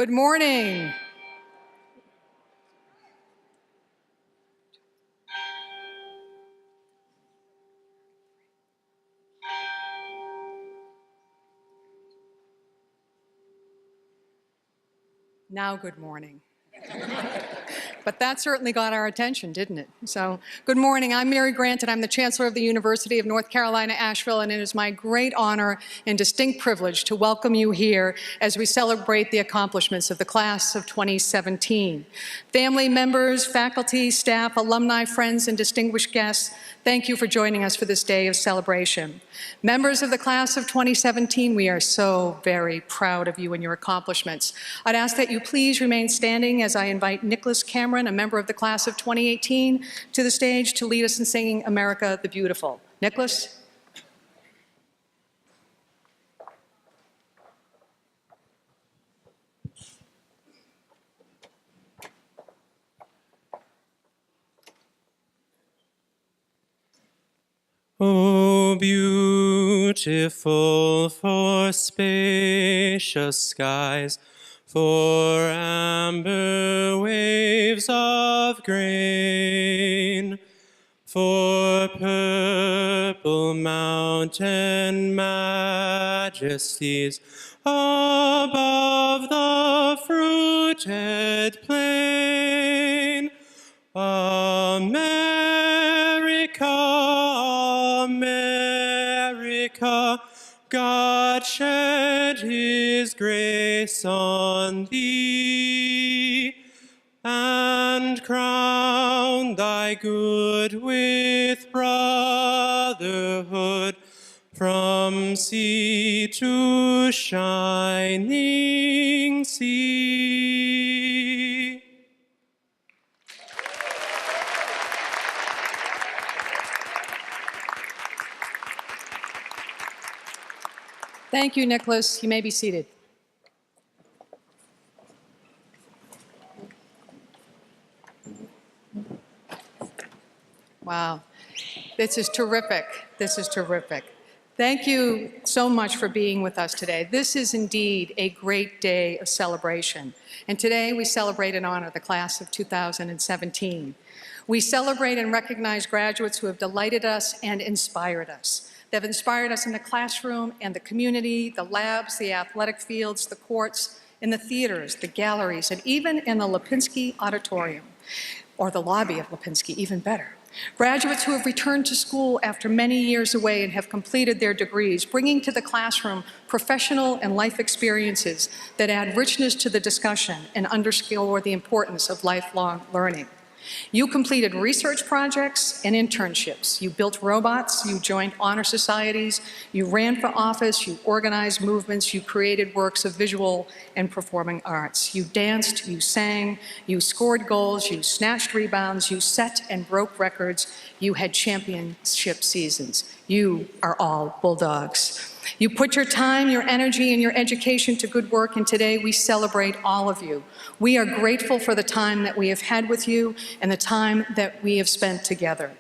Good morning. Now, good morning. But that certainly got our attention, didn't it? So, good morning. I'm Mary Grant, and I'm the Chancellor of the University of North Carolina, Asheville, and it is my great honor and distinct privilege to welcome you here as we celebrate the accomplishments of the class of 2017. Family members, faculty, staff, alumni, friends, and distinguished guests, thank you for joining us for this day of celebration. Members of the class of 2017, we are so very proud of you and your accomplishments. I'd ask that you please remain standing as I invite Nicholas Cameron, a member of the class of 2018, to the stage to lead us in singing America the Beautiful. Nicholas? Oh, beautiful for spacious skies, for amber waves of grain, for purple mountain majesties above the fruited plain. America, America, God shed his grace on thee, and crown thy good with brotherhood from sea to shining sea. Thank you, Nicholas. You may be seated. Wow, this is terrific. This is terrific. Thank you so much for being with us today. This is indeed a great day of celebration. And today we celebrate and honor the class of 2017. We celebrate and recognize graduates who have delighted us and inspired us. They've inspired us in the classroom and the community, the labs, the athletic fields, the courts, in the theaters, the galleries, and even in the Lipinski Auditorium, or the lobby of Lipinski, even better. Graduates who have returned to school after many years away and have completed their degrees, bringing to the classroom professional and life experiences that add richness to the discussion and underscore the importance of lifelong learning. You completed research projects and internships. You built robots, you joined honor societies, you ran for office, you organized movements, you created works of visual and performing arts. You danced, you sang, you scored goals, you snatched rebounds, you set and broke records, you had championship seasons. You are all Bulldogs. You put your time, your energy, and your education to good work, and today we celebrate all of you. We are grateful for the time that we have had with you and the time that we have spent together.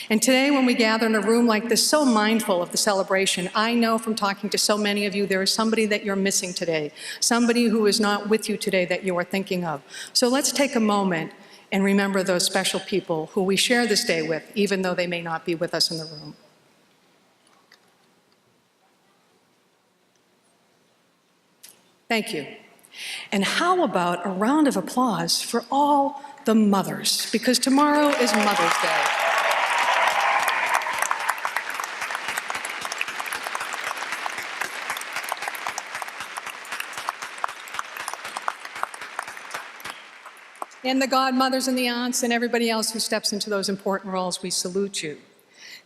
And today, when we gather in a room like this, so mindful of the celebration, I know from talking to so many of you, there is somebody that you're missing today, somebody who is not with you today that you are thinking of. So let's take a moment and remember those special people who we share this day with, even though they may not be with us in the room. Thank you. And how about a round of applause for all the mothers, because tomorrow is Mother's Day. And the godmothers and the aunts and everybody else who steps into those important roles, we salute you.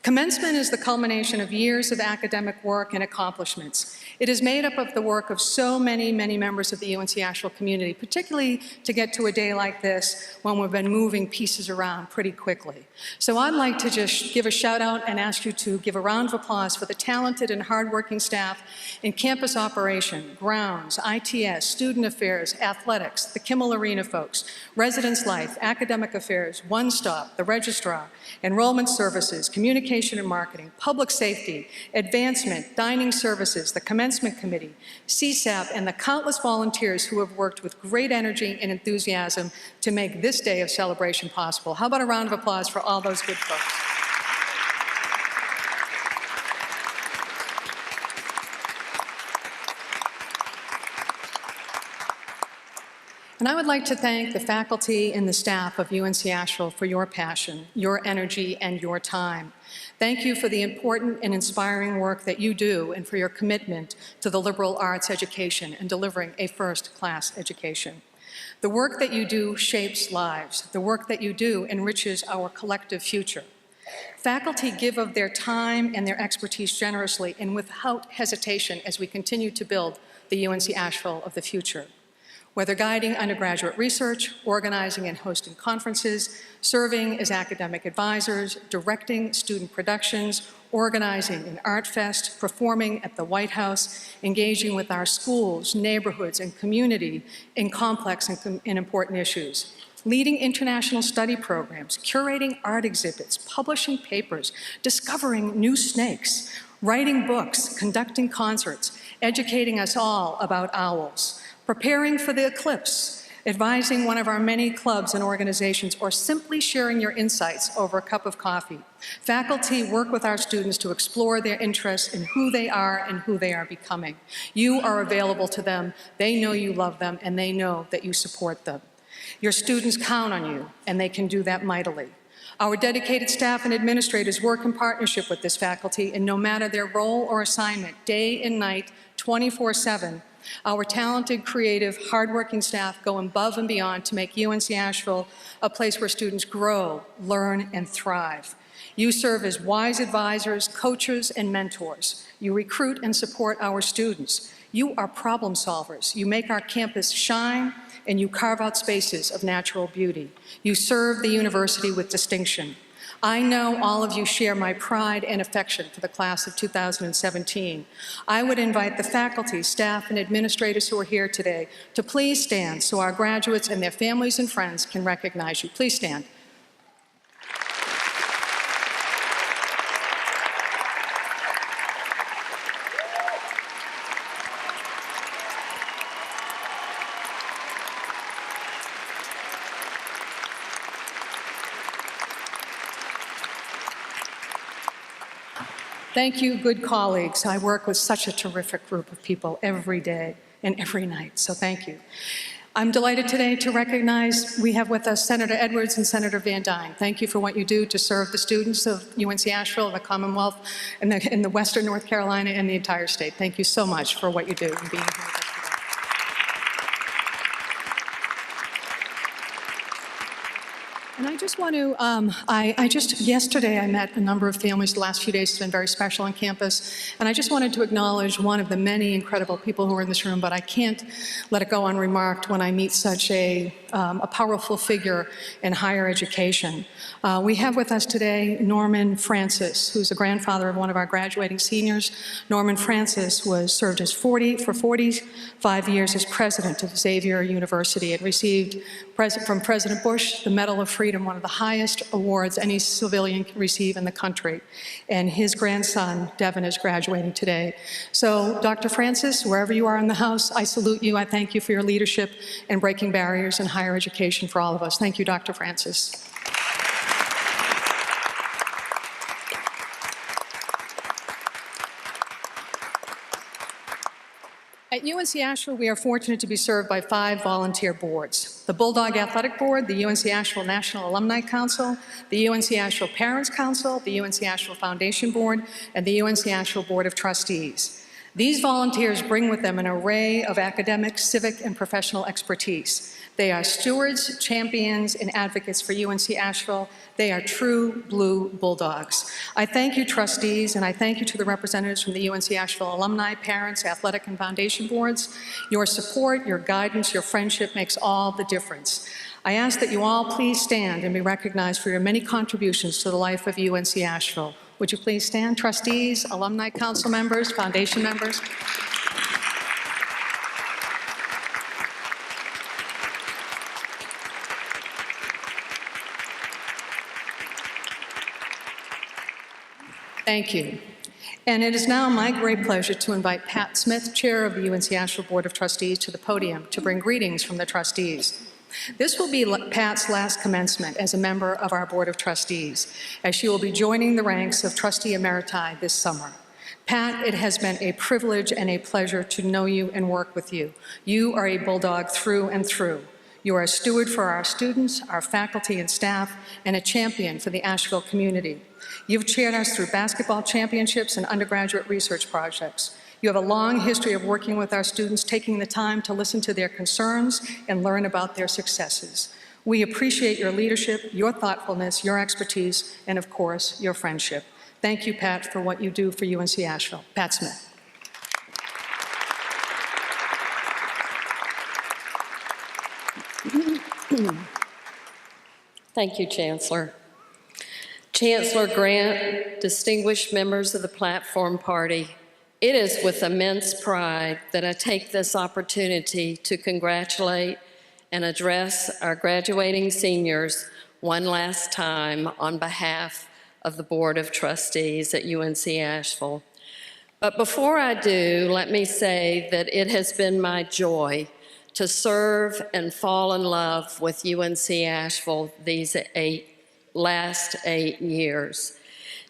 Commencement is the culmination of years of academic work and accomplishments. It is made up of the work of so many members of the UNC Asheville community, particularly to get to a day like this when we've been moving pieces around pretty quickly. So I'd like to just give a shout out and ask you to give a round of applause for the talented and hardworking staff in campus operation, grounds, ITS, student affairs, athletics, the Kimmel Arena folks, residence life, academic affairs, One Stop, the registrar, enrollment services, communication and marketing, public safety, advancement, dining services, the commencement Commencement Committee, CSAP, and the countless volunteers who have worked with great energy and enthusiasm to make this day of celebration possible. How about a round of applause for all those good folks? And I would like to thank the faculty and the staff of UNC Asheville for your passion, your energy, and your time. Thank you for the important and inspiring work that you do and for your commitment to the liberal arts education and delivering a first-class education. The work that you do shapes lives. The work that you do enriches our collective future. Faculty give of their time and their expertise generously and without hesitation as we continue to build the UNC Asheville of the future. Whether guiding undergraduate research, organizing and hosting conferences, serving as academic advisors, directing student productions, organizing an art fest, performing at the White House, engaging with our schools, neighborhoods, and community in complex and important issues, leading international study programs, curating art exhibits, publishing papers, discovering new snakes, writing books, conducting concerts, educating us all about owls, preparing for the eclipse, advising one of our many clubs and organizations, or simply sharing your insights over a cup of coffee. Faculty work with our students to explore their interests in who they are and who they are becoming. You are available to them, they know you love them, and they know that you support them. Your students count on you, and they can do that mightily. Our dedicated staff and administrators work in partnership with this faculty, and no matter their role or assignment, day and night, 24/7, our talented, creative, hardworking staff go above and beyond to make UNC Asheville a place where students grow, learn, and thrive. You serve as wise advisors, coaches, and mentors. You recruit and support our students. You are problem solvers. You make our campus shine, and you carve out spaces of natural beauty. You serve the university with distinction. I know all of you share my pride and affection for the class of 2017. I would invite the faculty, staff, and administrators who are here today to please stand so our graduates and their families and friends can recognize you. Please stand. Thank you, good colleagues. I work with such a terrific group of people every day and every night, so thank you. I'm delighted today to recognize we have with us Senator Edwards and Senator Van Dyne. Thank you for what you do to serve the students of UNC Asheville, the Commonwealth, and in the Western North Carolina and the entire state. Thank you so much for what you do and being here with us today. And I just want to, yesterday I met a number of families. The last few days has been very special on campus. And I just wanted to acknowledge one of the many incredible people who are in this room, but I can't let it go unremarked when I meet such a powerful figure in higher education. We have with us today Norman Francis, who's the grandfather of one of our graduating seniors. Norman Francis served as 45 years as president of Xavier University and received from President Bush the Medal of Freedom, one of the highest awards any civilian can receive in the country. And his grandson, Devin, is graduating today. So, Dr. Francis, wherever you are in the House, I salute you. I thank you for your leadership in breaking barriers in higher education for all of us. Thank you, Dr. Francis. At UNC Asheville, we are fortunate to be served by 5 volunteer boards: the Bulldog Athletic Board, the UNC Asheville National Alumni Council, the UNC Asheville Parents Council, the UNC Asheville Foundation Board, and the UNC Asheville Board of Trustees. These volunteers bring with them an array of academic, civic, and professional expertise. They are stewards, champions, and advocates for UNC Asheville. They are true blue bulldogs. I thank you, trustees, and I thank you to the representatives from the UNC Asheville alumni, parents, athletic, and foundation boards. Your support, your guidance, your friendship makes all the difference. I ask that you all please stand and be recognized for your many contributions to the life of UNC Asheville. Would you please stand, trustees, alumni council members, foundation members? Thank you. And it is now my great pleasure to invite Pat Smith, Chair of the UNC Asheville Board of Trustees, to the podium to bring greetings from the trustees. This will be Pat's last commencement as a member of our Board of Trustees, as she will be joining the ranks of Trustee Emeriti this summer. Pat, it has been a privilege and a pleasure to know you and work with you. You are a bulldog through and through. You are a steward for our students, our faculty and staff, and a champion for the Asheville community. You've chaired us through basketball championships and undergraduate research projects. You have a long history of working with our students, taking the time to listen to their concerns and learn about their successes. We appreciate your leadership, your thoughtfulness, your expertise, and of course, your friendship. Thank you, Pat, for what you do for UNC Asheville. Pat Smith. Thank you, Chancellor. Chancellor Grant, distinguished members of the Platform Party, it is with immense pride that I take this opportunity to congratulate and address our graduating seniors one last time on behalf of the Board of Trustees at UNC Asheville. But before I do, let me say that it has been my joy to serve and fall in love with UNC Asheville these last 8 years,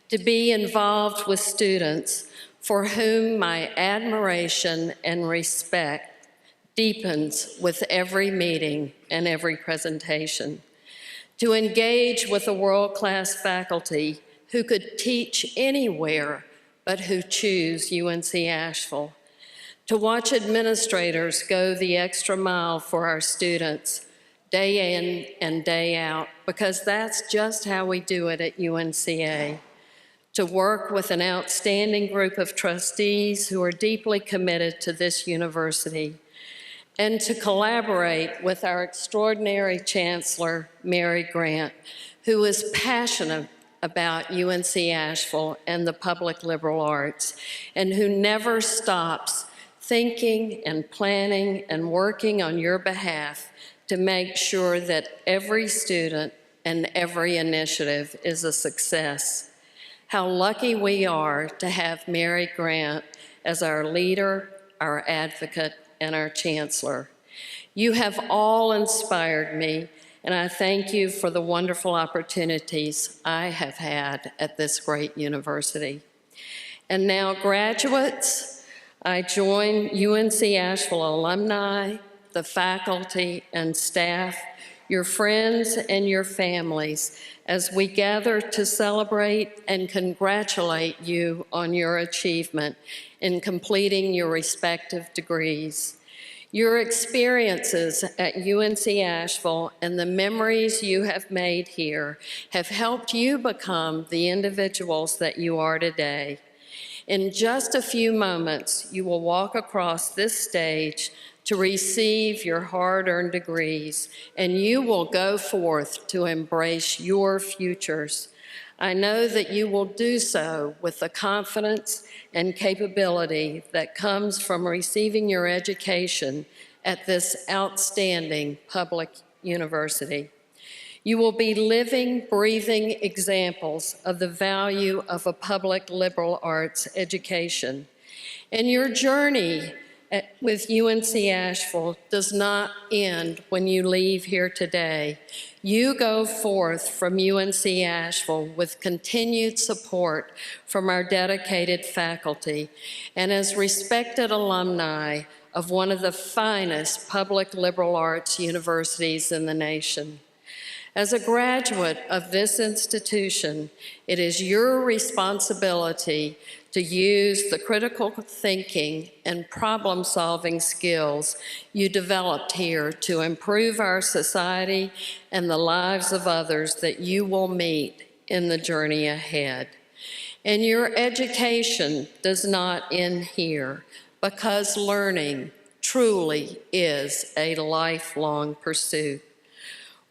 to be involved with students for whom my admiration and respect deepens with every meeting and every presentation, to engage with a world-class faculty who could teach anywhere but who choose UNC Asheville, to watch administrators go the extra mile for our students day in and day out, because that's just how we do it at UNCA, to work with an outstanding group of trustees who are deeply committed to this university, and to collaborate with our extraordinary Chancellor, Mary Grant, who is passionate about UNC Asheville and the public liberal arts, and who never stops thinking and planning and working on your behalf to make sure that every student and every initiative is a success. How lucky we are to have Mary Grant as our leader, our advocate, and our chancellor. You have all inspired me, and I thank you for the wonderful opportunities I have had at this great university. And now, graduates, I join UNC Asheville alumni, the faculty and staff, your friends and your families, as we gather to celebrate and congratulate you on your achievement in completing your respective degrees. Your experiences at UNC Asheville and the memories you have made here have helped you become the individuals that you are today. In just a few moments, you will walk across this stage to receive your hard-earned degrees, and you will go forth to embrace your futures. I know that you will do so with the confidence and capability that comes from receiving your education at this outstanding public university. You will be living, breathing examples of the value of a public liberal arts education. And your journey with UNC Asheville does not end when you leave here today. You go forth from UNC Asheville with continued support from our dedicated faculty and as respected alumni of one of the finest public liberal arts universities in the nation. As a graduate of this institution, it is your responsibility to use the critical thinking and problem-solving skills you developed here to improve our society and the lives of others that you will meet in the journey ahead. And your education does not end here, because learning truly is a lifelong pursuit.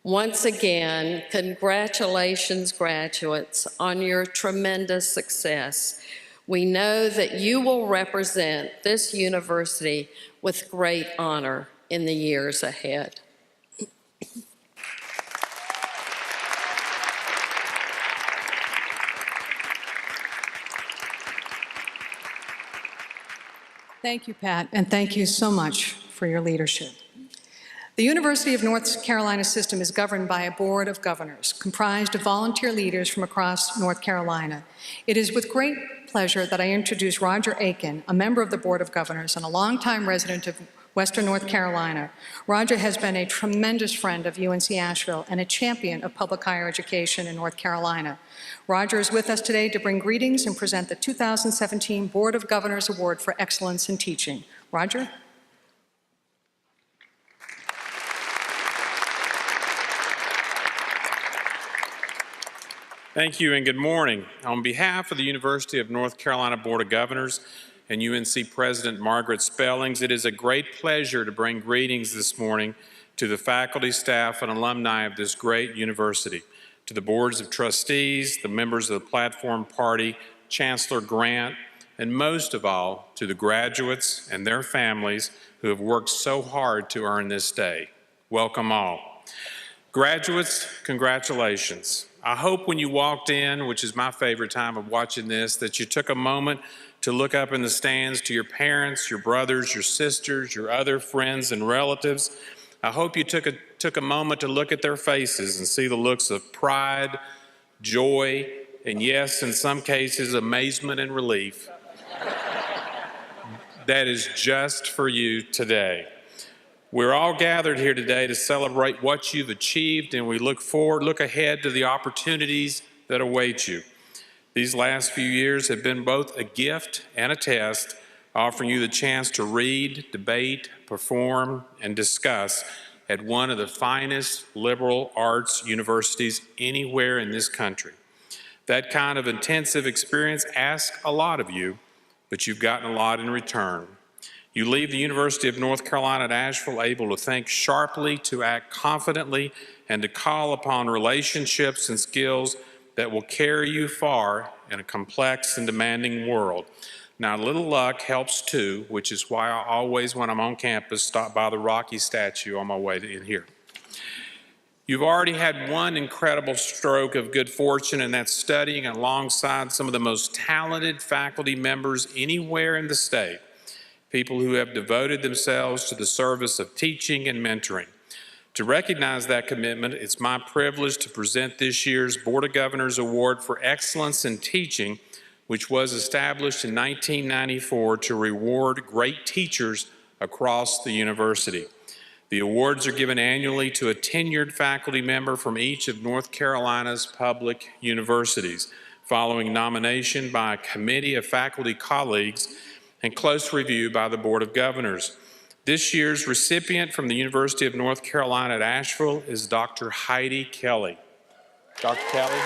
Once again, congratulations, graduates, on your tremendous success. We know that you will represent this university with great honor in the years ahead. Thank you, Pat, and thank you so much for your leadership. The University of North Carolina system is governed by a board of governors comprised of volunteer leaders from across North Carolina. It is with great pleasure that I introduce Roger Aiken, a member of the Board of Governors and a longtime resident of Western North Carolina. Roger has been a tremendous friend of UNC Asheville and a champion of public higher education in North Carolina. Roger is with us today to bring greetings and present the 2017 Board of Governors Award for Excellence in Teaching. Roger? Thank you and good morning. On behalf of the University of North Carolina Board of Governors and UNC President Margaret Spellings, it is a great pleasure to bring greetings this morning to the faculty, staff, and alumni of this great university, to the boards of trustees, the members of the Platform Party, Chancellor Grant, and most of all, to the graduates and their families who have worked so hard to earn this day. Welcome all. Graduates, congratulations. I hope when you walked in, which is my favorite time of watching this, that you took a moment to look up in the stands to your parents, your brothers, your sisters, your other friends and relatives. I hope you took a moment to look at their faces and see the looks of pride, joy, and yes, in some cases, amazement and relief. That is just for you today. We're all gathered here today to celebrate what you've achieved, and we look ahead to the opportunities that await you. These last few years have been both a gift and a test, offering you the chance to read, debate, perform, and discuss at one of the finest liberal arts universities anywhere in this country. That kind of intensive experience asks a lot of you, but you've gotten a lot in return. You leave the University of North Carolina at Asheville able to think sharply, to act confidently, and to call upon relationships and skills that will carry you far in a complex and demanding world. Now, a little luck helps too, which is why I always, when I'm on campus, stop by the Rocky statue on my way in here. You've already had one incredible stroke of good fortune, and that's studying alongside some of the most talented faculty members anywhere in the state. People who have devoted themselves to the service of teaching and mentoring. To recognize that commitment, it's my privilege to present this year's Board of Governors Award for Excellence in Teaching, which was established in 1994 to reward great teachers across the university. The awards are given annually to a tenured faculty member from each of North Carolina's public universities, following nomination by a committee of faculty colleagues and close review by the Board of Governors. This year's recipient from the University of North Carolina at Asheville is Dr. Heidi Kelly. Dr. Kelly.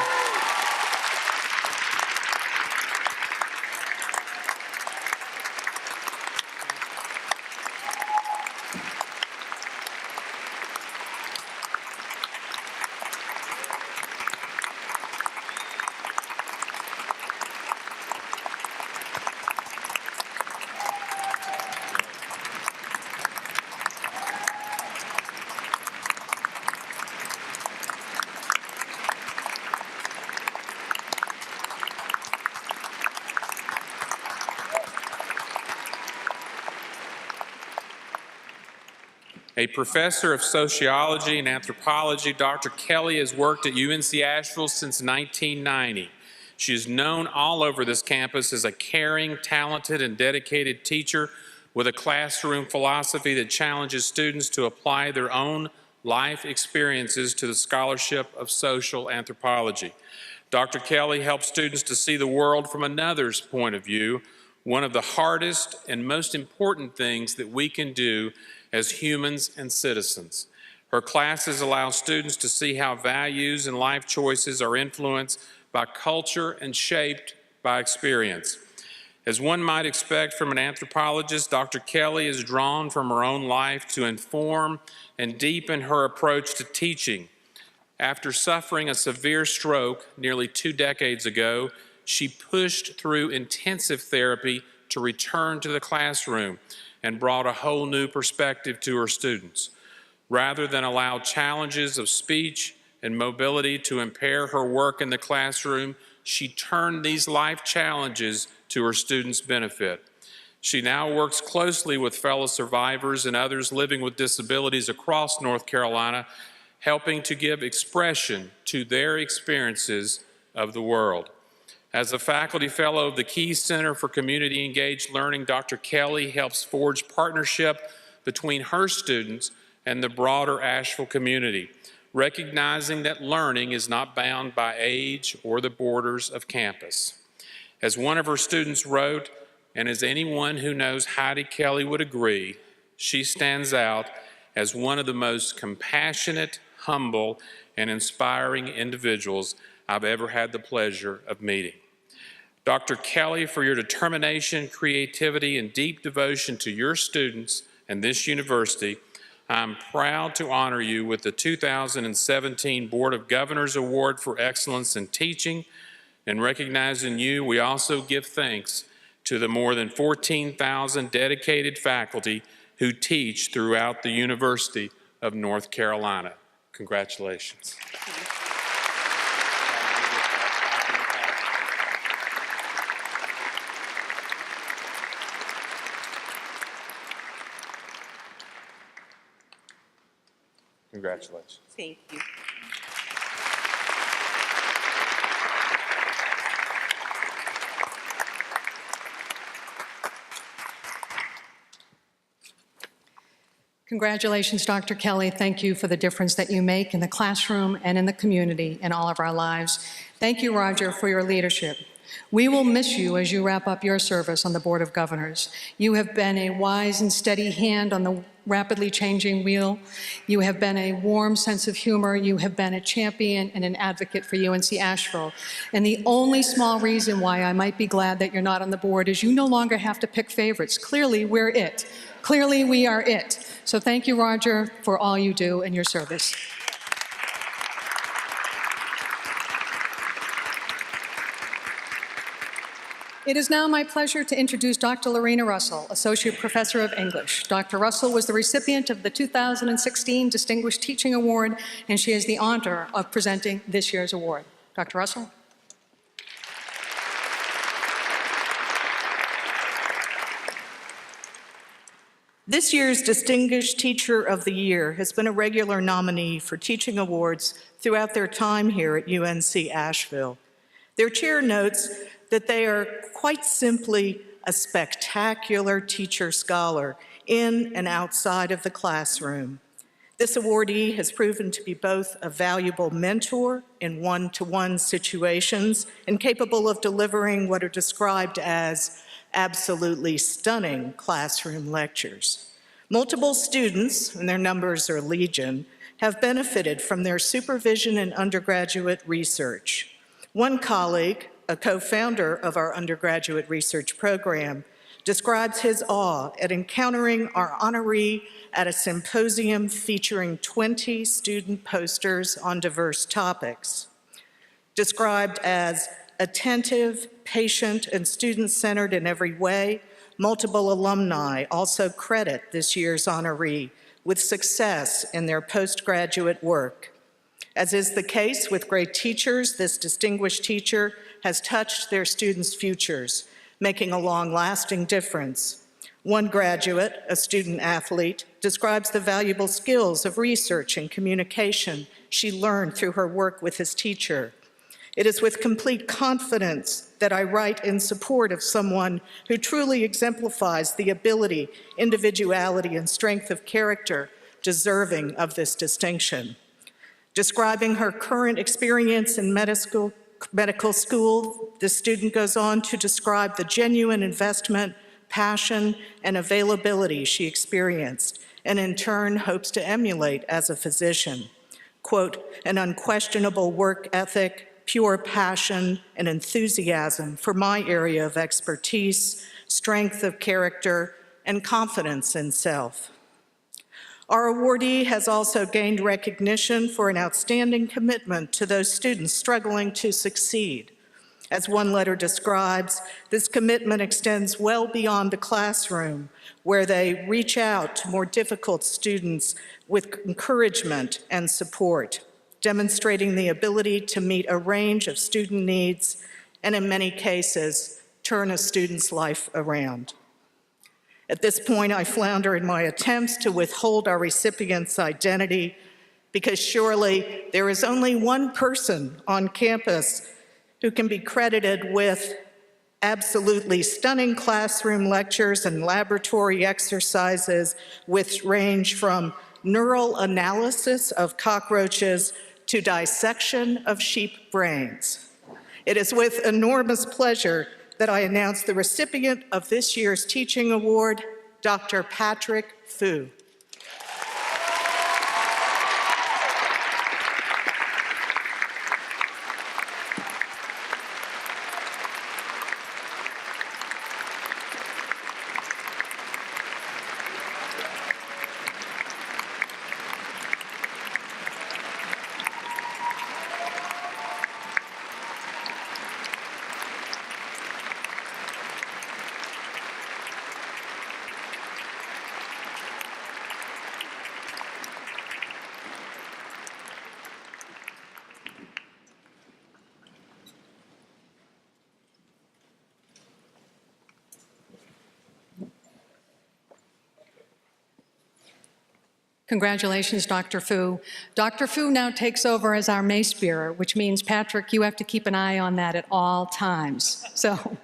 A professor of sociology and anthropology, Dr. Kelly has worked at UNC Asheville since 1990. She is known all over this campus as a caring, talented, and dedicated teacher with a classroom philosophy that challenges students to apply their own life experiences to the scholarship of social anthropology. Dr. Kelly helps students to see the world from another's point of view, one of the hardest and most important things that we can do as humans and citizens. Her classes allow students to see how values and life choices are influenced by culture and shaped by experience. As one might expect from an anthropologist, Dr. Kelly is drawn from her own life to inform and deepen her approach to teaching. After suffering a severe stroke nearly 2 decades ago, she pushed through intensive therapy to return to the classroom and brought a whole new perspective to her students. Rather than allow challenges of speech and mobility to impair her work in the classroom, she turned these life challenges to her students' benefit. She now works closely with fellow survivors and others living with disabilities across North Carolina, helping to give expression to their experiences of the world. As a faculty fellow of the Key Center for Community Engaged Learning, Dr. Kelly helps forge partnership between her students and the broader Asheville community, recognizing that learning is not bound by age or the borders of campus. As one of her students wrote, and as anyone who knows Heidi Kelly would agree, she stands out as one of the most compassionate, humble, and inspiring individuals I've ever had the pleasure of meeting. Dr. Kelly, for your determination, creativity, and deep devotion to your students and this university, I'm proud to honor you with the 2017 Board of Governors Award for Excellence in Teaching. And recognizing you, we also give thanks to the more than 14,000 dedicated faculty who teach throughout the University of North Carolina. Congratulations. Congratulations. Thank you. Congratulations, Dr. Kelly. Thank you for the difference that you make in the classroom and in the community in all of our lives. Thank you, Roger, for your leadership. We will miss you as you wrap up your service on the Board of Governors. You have been a wise and steady hand on the rapidly changing wheel. You have been a warm sense of humor. You have been a champion and an advocate for UNC Asheville. And the only small reason why I might be glad that you're not on the board is you no longer have to pick favorites. Clearly, we're it. Clearly, we are it. So thank you, Roger, for all you do and your service. It is now my pleasure to introduce Dr. Lorena Russell, Associate Professor of English. Dr. Russell was the recipient of the 2016 Distinguished Teaching Award, and she has the honor of presenting this year's award. Dr. Russell. This year's Distinguished Teacher of the Year has been a regular nominee for teaching awards throughout their time here at UNC Asheville. Their chair notes that they are quite simply a spectacular teacher scholar in and outside of the classroom. This awardee has proven to be both a valuable mentor in one-to-one situations and capable of delivering what are described as absolutely stunning classroom lectures. Multiple students, and their numbers are legion, have benefited from their supervision in undergraduate research. One colleague, a co-founder of our undergraduate research program, describes his awe at encountering our honoree at a symposium featuring 20 student posters on diverse topics. Described as attentive, patient, and student-centered in every way, multiple alumni also credit this year's honoree with success in their postgraduate work. As is the case with great teachers, this distinguished teacher has touched their students' futures, making a long-lasting difference. One graduate, a student athlete, describes the valuable skills of research and communication she learned through her work with his teacher. It is with complete confidence that I write in support of someone who truly exemplifies the ability, individuality, and strength of character deserving of this distinction. Describing her current experience in medical school, the student goes on to describe the genuine investment, passion, and availability she experienced, and in turn hopes to emulate as a physician. Quote, an unquestionable work ethic, pure passion, and enthusiasm for my area of expertise, strength of character, and confidence in self. Our awardee has also gained recognition for an outstanding commitment to those students struggling to succeed. As one letter describes, this commitment extends well beyond the classroom, where they reach out to more difficult students with encouragement and support, demonstrating the ability to meet a range of student needs and, in many cases, turn a student's life around. At this point, I flounder in my attempts to withhold our recipient's identity because surely there is only one person on campus who can be credited with absolutely stunning classroom lectures and laboratory exercises which range from neural analysis of cockroaches to dissection of sheep brains. It is with enormous pleasure that I announce the recipient of this year's Teaching Award, Dr. Patrick Fu. Congratulations, Dr. Fu. Dr. Fu now takes over as our mace bearer, which means, Patrick, you have to keep an eye on that at all times. So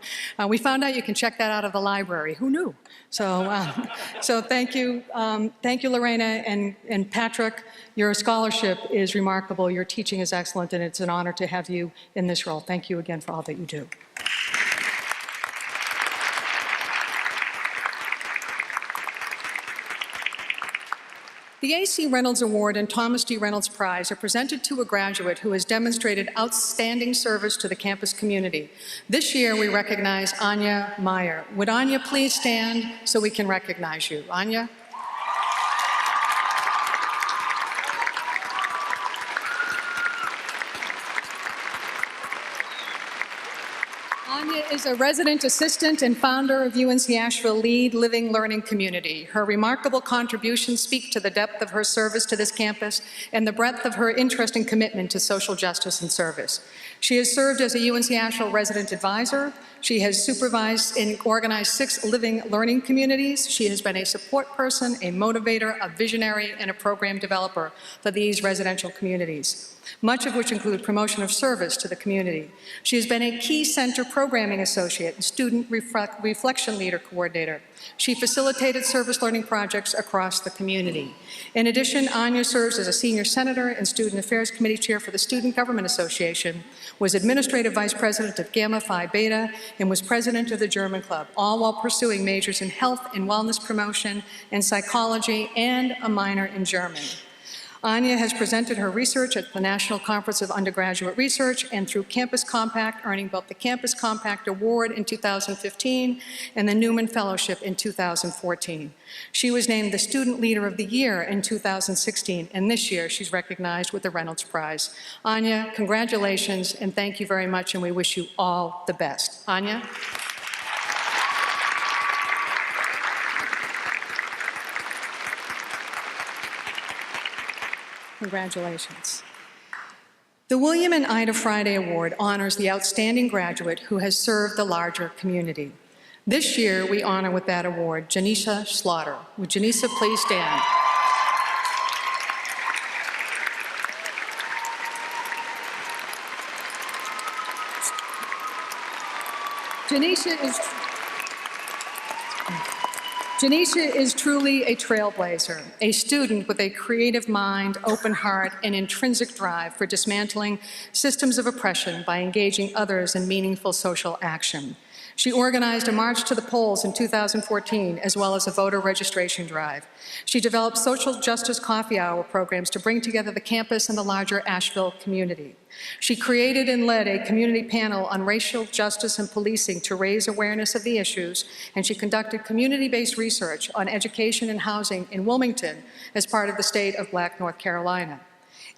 we found out you can check that out of the library. Who knew? So thank you, Lorena, and Patrick. Your scholarship is remarkable. Your teaching is excellent, and it's an honor to have you in this role. Thank you again for all that you do. The A.C. Reynolds Award and Thomas D. Reynolds Prize are presented to a graduate who has demonstrated outstanding service to the campus community. This year, we recognize Anya Meyer. Would Anya please stand so we can recognize you? Anya? Anya is a resident assistant and founder of UNC Asheville Lead Living Learning Community. Her remarkable contributions speak to the depth of her service to this campus and the breadth of her interest and commitment to social justice and service. She has served as a UNC Asheville resident advisor. She has supervised and organized 6 living learning communities. She has been a support person, a motivator, a visionary, and a program developer for these residential communities, much of which include promotion of service to the community. She has been a key center programming associate and student reflection leader coordinator. She facilitated service learning projects across the community. In addition, Anya serves as a senior senator and student affairs committee chair for the Student Government Association, was administrative vice president of Gamma Phi Beta, and was president of the German Club, all while pursuing majors in health and wellness promotion and psychology and a minor in German. Anya has presented her research at the National Conference of Undergraduate Research and through Campus Compact, earning both the Campus Compact Award in 2015 and the Newman Fellowship in 2014. She was named the Student Leader of the Year in 2016, and this year she's recognized with the Reynolds Prize. Anya, congratulations, and thank you very much, and we wish you all the best. Anya? Congratulations. The William and Ida Friday Award honors the outstanding graduate who has served the larger community. This year, we honor with that award Janisha Slaughter. Would Janisha please stand? Janisha is truly a trailblazer, a student with a creative mind, open heart, and intrinsic drive for dismantling systems of oppression by engaging others in meaningful social action. She organized a march to the polls in 2014, as well as a voter registration drive. She developed social justice coffee hour programs to bring together the campus and the larger Asheville community. She created and led a community panel on racial justice and policing to raise awareness of the issues, and she conducted community-based research on education and housing in Wilmington as part of the state of Black North Carolina.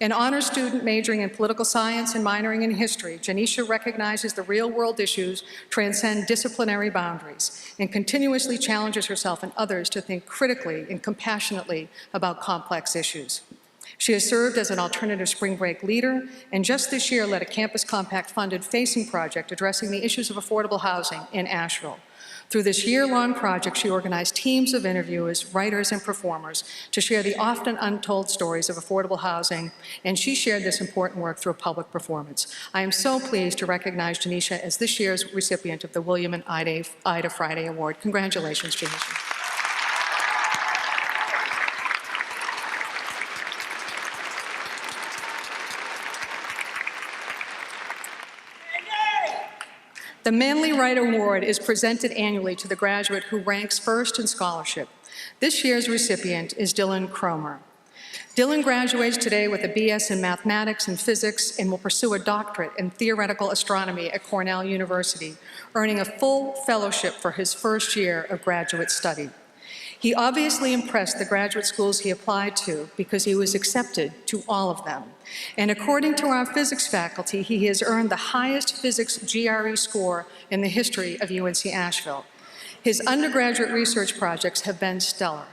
An honors student majoring in political science and minoring in history, Janisha recognizes the real-world issues transcend disciplinary boundaries and continuously challenges herself and others to think critically and compassionately about complex issues. She has served as an alternative spring break leader, and just this year led a Campus Compact-funded Facing project addressing the issues of affordable housing in Asheville. Through this year-long project, she organized teams of interviewers, writers, and performers to share the often untold stories of affordable housing, and she shared this important work through a public performance. I am so pleased to recognize Janisha as this year's recipient of the William and Ida Friday Award. Congratulations, Janisha. The Manley Wright Award is presented annually to the graduate who ranks first in scholarship. This year's recipient is Dylan Cromer. Dylan graduates today with a BS in mathematics and physics and will pursue a doctorate in theoretical astronomy at Cornell University, earning a full fellowship for his first year of graduate study. He obviously impressed the graduate schools he applied to because he was accepted to all of them. And according to our physics faculty, he has earned the highest physics GRE score in the history of UNC Asheville. His undergraduate research projects have been stellar.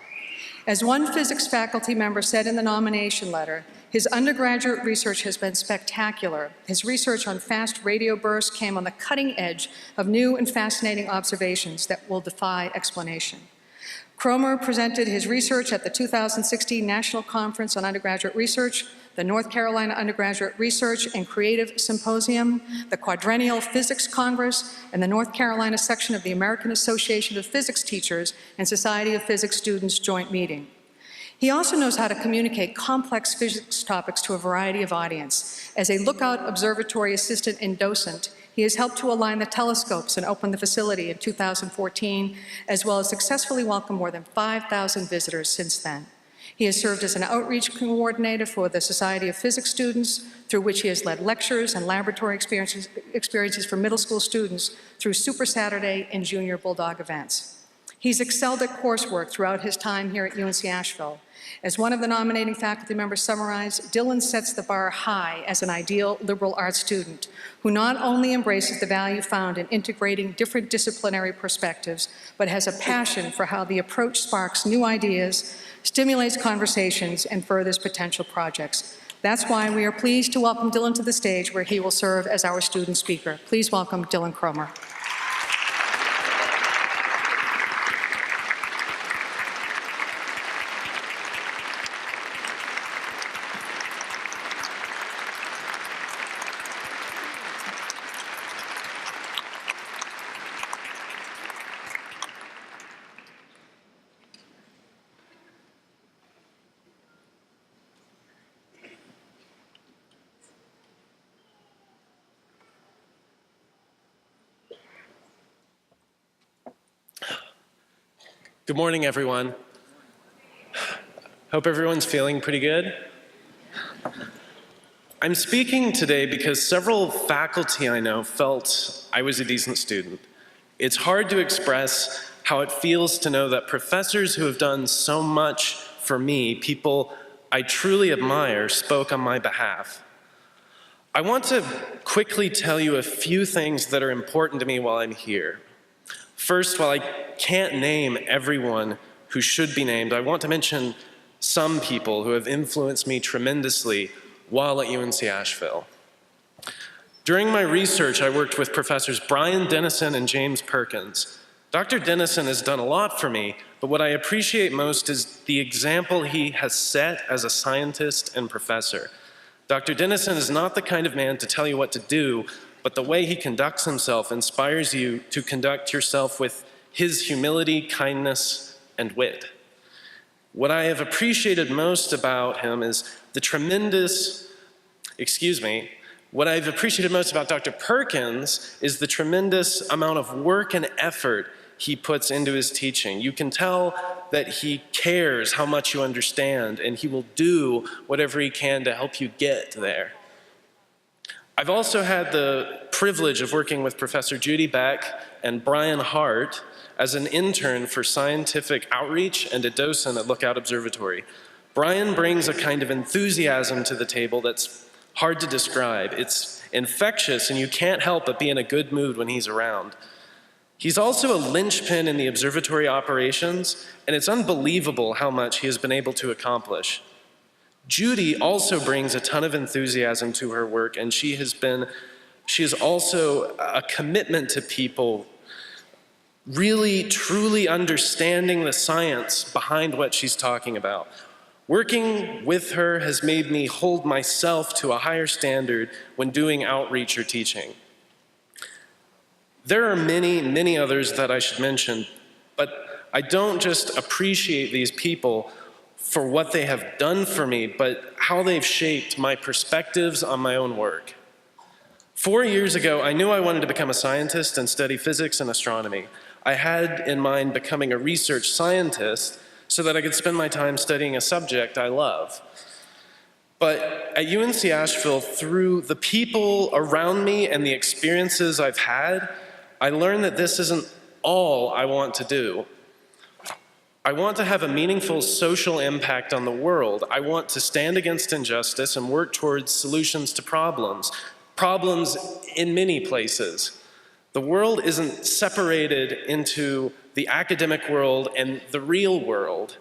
As one physics faculty member said in the nomination letter, his undergraduate research has been spectacular. His research on fast radio bursts came on the cutting edge of new and fascinating observations that will defy explanation. Cromer presented his research at the 2016 National Conference on Undergraduate Research, the North Carolina Undergraduate Research and Creative Symposium, the Quadrennial Physics Congress, and the North Carolina section of the American Association of Physics Teachers and Society of Physics Students joint meeting. He also knows how to communicate complex physics topics to a variety of audience. As a Lookout Observatory assistant and docent, he has helped to align the telescopes and open the facility in 2014, as well as successfully welcomed more than 5,000 visitors since then. He has served as an outreach coordinator for the Society of Physics Students, through which he has led lectures and laboratory experiences for middle school students through Super Saturday and Junior Bulldog events. He's excelled at coursework throughout his time here at UNC Asheville. As one of the nominating faculty members summarized, Dylan sets the bar high as an ideal liberal arts student who not only embraces the value found in integrating different disciplinary perspectives, but has a passion for how the approach sparks new ideas, stimulates conversations, and furthers potential projects. That's why we are pleased to welcome Dylan to the stage, where he will serve as our student speaker. Please welcome Dylan Cromer. Good morning, everyone. Hope everyone's feeling pretty good. I'm speaking today because several faculty I know felt I was a decent student. It's hard to express how it feels to know that professors who have done so much for me, people I truly admire, spoke on my behalf. I want to quickly tell you a few things that are important to me while I'm here. First, while I can't name everyone who should be named, I want to mention some people who have influenced me tremendously while at UNC Asheville. During my research, I worked with professors Brian Dennison and James Perkins. Dr. Dennison has done a lot for me, but what I appreciate most is the example he has set as a scientist and professor. Dr. Dennison is not the kind of man to tell you what to do, but the way he conducts himself inspires you to conduct yourself with his humility, kindness, and wit. What I have appreciated most about him is what I've appreciated most about Dr. Perkins is the tremendous amount of work and effort he puts into his teaching. You can tell that he cares how much you understand, and he will do whatever he can to help you get there. I've also had the privilege of working with Professor Judy Beck and Brian Hart as an intern for scientific outreach and a docent at Lookout Observatory. Brian brings a kind of enthusiasm to the table that's hard to describe. It's infectious, and you can't help but be in a good mood when he's around. He's also a linchpin in the observatory operations, and it's unbelievable how much he has been able to accomplish. Judy also brings a ton of enthusiasm to her work, and she is also a commitment to people really, truly understanding the science behind what she's talking about. Working with her has made me hold myself to a higher standard when doing outreach or teaching. There are many, many others that I should mention, but I don't just appreciate these people for what they have done for me, but how they've shaped my perspectives on my own work. 4 years ago, I knew I wanted to become a scientist and study physics and astronomy. I had in mind becoming a research scientist so that I could spend my time studying a subject I love. But at UNC Asheville, through the people around me and the experiences I've had, I learned that this isn't all I want to do. I want to have a meaningful social impact on the world. I want to stand against injustice and work towards solutions to problems in many places. The world isn't separated into the academic world and the real world.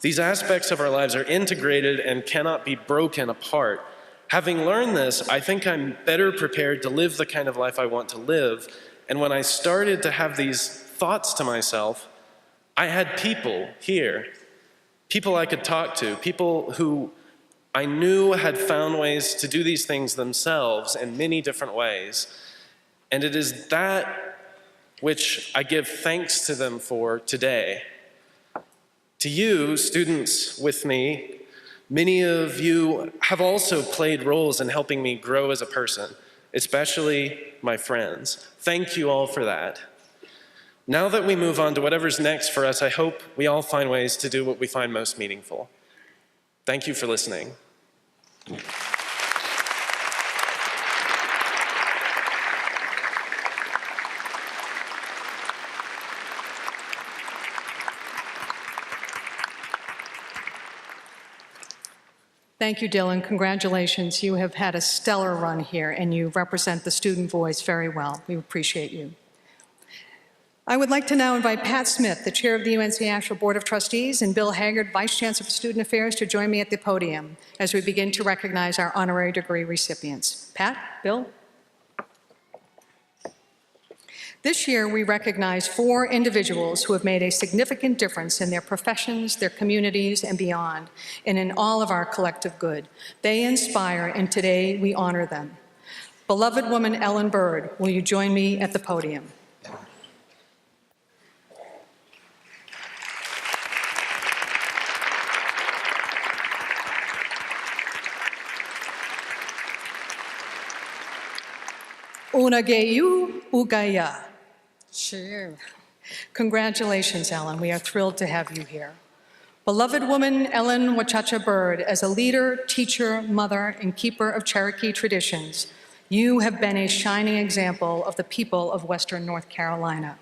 These aspects of our lives are integrated and cannot be broken apart. Having learned this, I think I'm better prepared to live the kind of life I want to live. And when I started to have these thoughts to myself, I had people here, people I could talk to, people who I knew had found ways to do these things themselves in many different ways. And it is that which I give thanks to them for today. To you, students with me, many of you have also played roles in helping me grow as a person, especially my friends. Thank you all for that. Now that we move on to whatever's next for us, I hope we all find ways to do what we find most meaningful. Thank you for listening. Thank you, Dylan. Congratulations. You have had a stellar run here, and you represent the student voice very well. We appreciate you. I would like to now invite Pat Smith, the chair of the UNC Asheville Board of Trustees, and Bill Haggard, Vice Chancellor for Student Affairs, to join me at the podium as we begin to recognize our honorary degree recipients. Pat, Bill? This year, we recognize 4 individuals who have made a significant difference in their professions, their communities, and beyond, and in all of our collective good. They inspire, and today we honor them. Beloved woman Ellen Bird, will you join me at the podium? Unageyu Ugaya. Sure. Congratulations, Ellen. We are thrilled to have you here. Beloved woman Ellen Wachacha Bird, as a leader, teacher, mother, and keeper of Cherokee traditions, you have been a shining example of the people of Western North Carolina.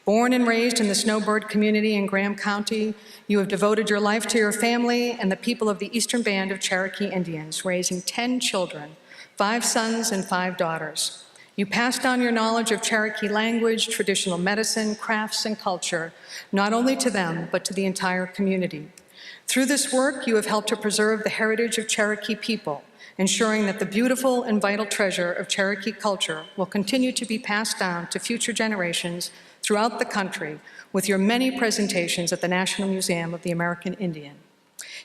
Born and raised in the Snowbird community in Graham County, you have devoted your life to your family and the people of the Eastern Band of Cherokee Indians, raising 10 children, 5 sons and 5 daughters. You passed on your knowledge of Cherokee language, traditional medicine, crafts, and culture, not only to them, but to the entire community. Through this work, you have helped to preserve the heritage of Cherokee people, ensuring that the beautiful and vital treasure of Cherokee culture will continue to be passed down to future generations throughout the country with your many presentations at the National Museum of the American Indian.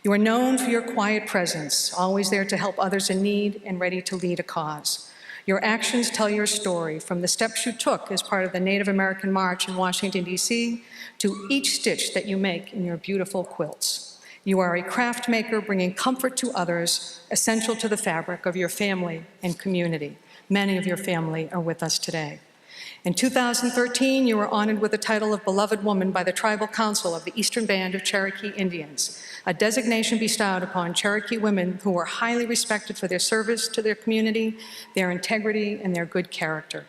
You are known for your quiet presence, always there to help others in need and ready to lead a cause. Your actions tell your story, from the steps you took as part of the Native American March in Washington, D.C., to each stitch that you make in your beautiful quilts. You are a craft maker bringing comfort to others, essential to the fabric of your family and community. Many of your family are with us today. In 2013, you were honored with the title of Beloved Woman by the Tribal Council of the Eastern Band of Cherokee Indians, a designation bestowed upon Cherokee women who were highly respected for their service to their community, their integrity, and their good character.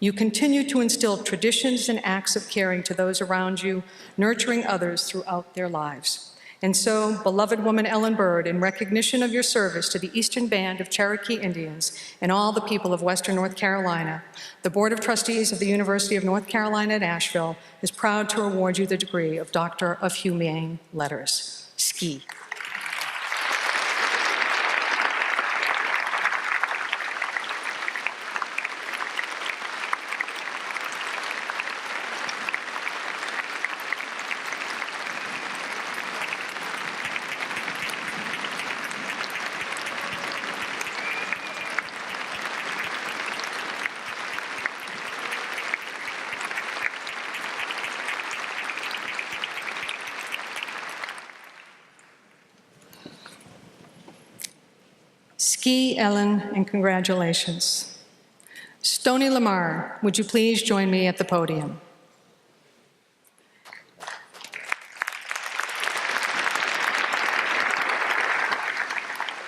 You continue to instill traditions and acts of caring to those around you, nurturing others throughout their lives. And so, beloved woman Ellen Bird, in recognition of your service to the Eastern Band of Cherokee Indians and all the people of Western North Carolina, the Board of Trustees of the University of North Carolina at Asheville is proud to award you the degree of Doctor of Humane Letters. Ski. Ski Ellen, and congratulations. Stony Lamar, would you please join me at the podium?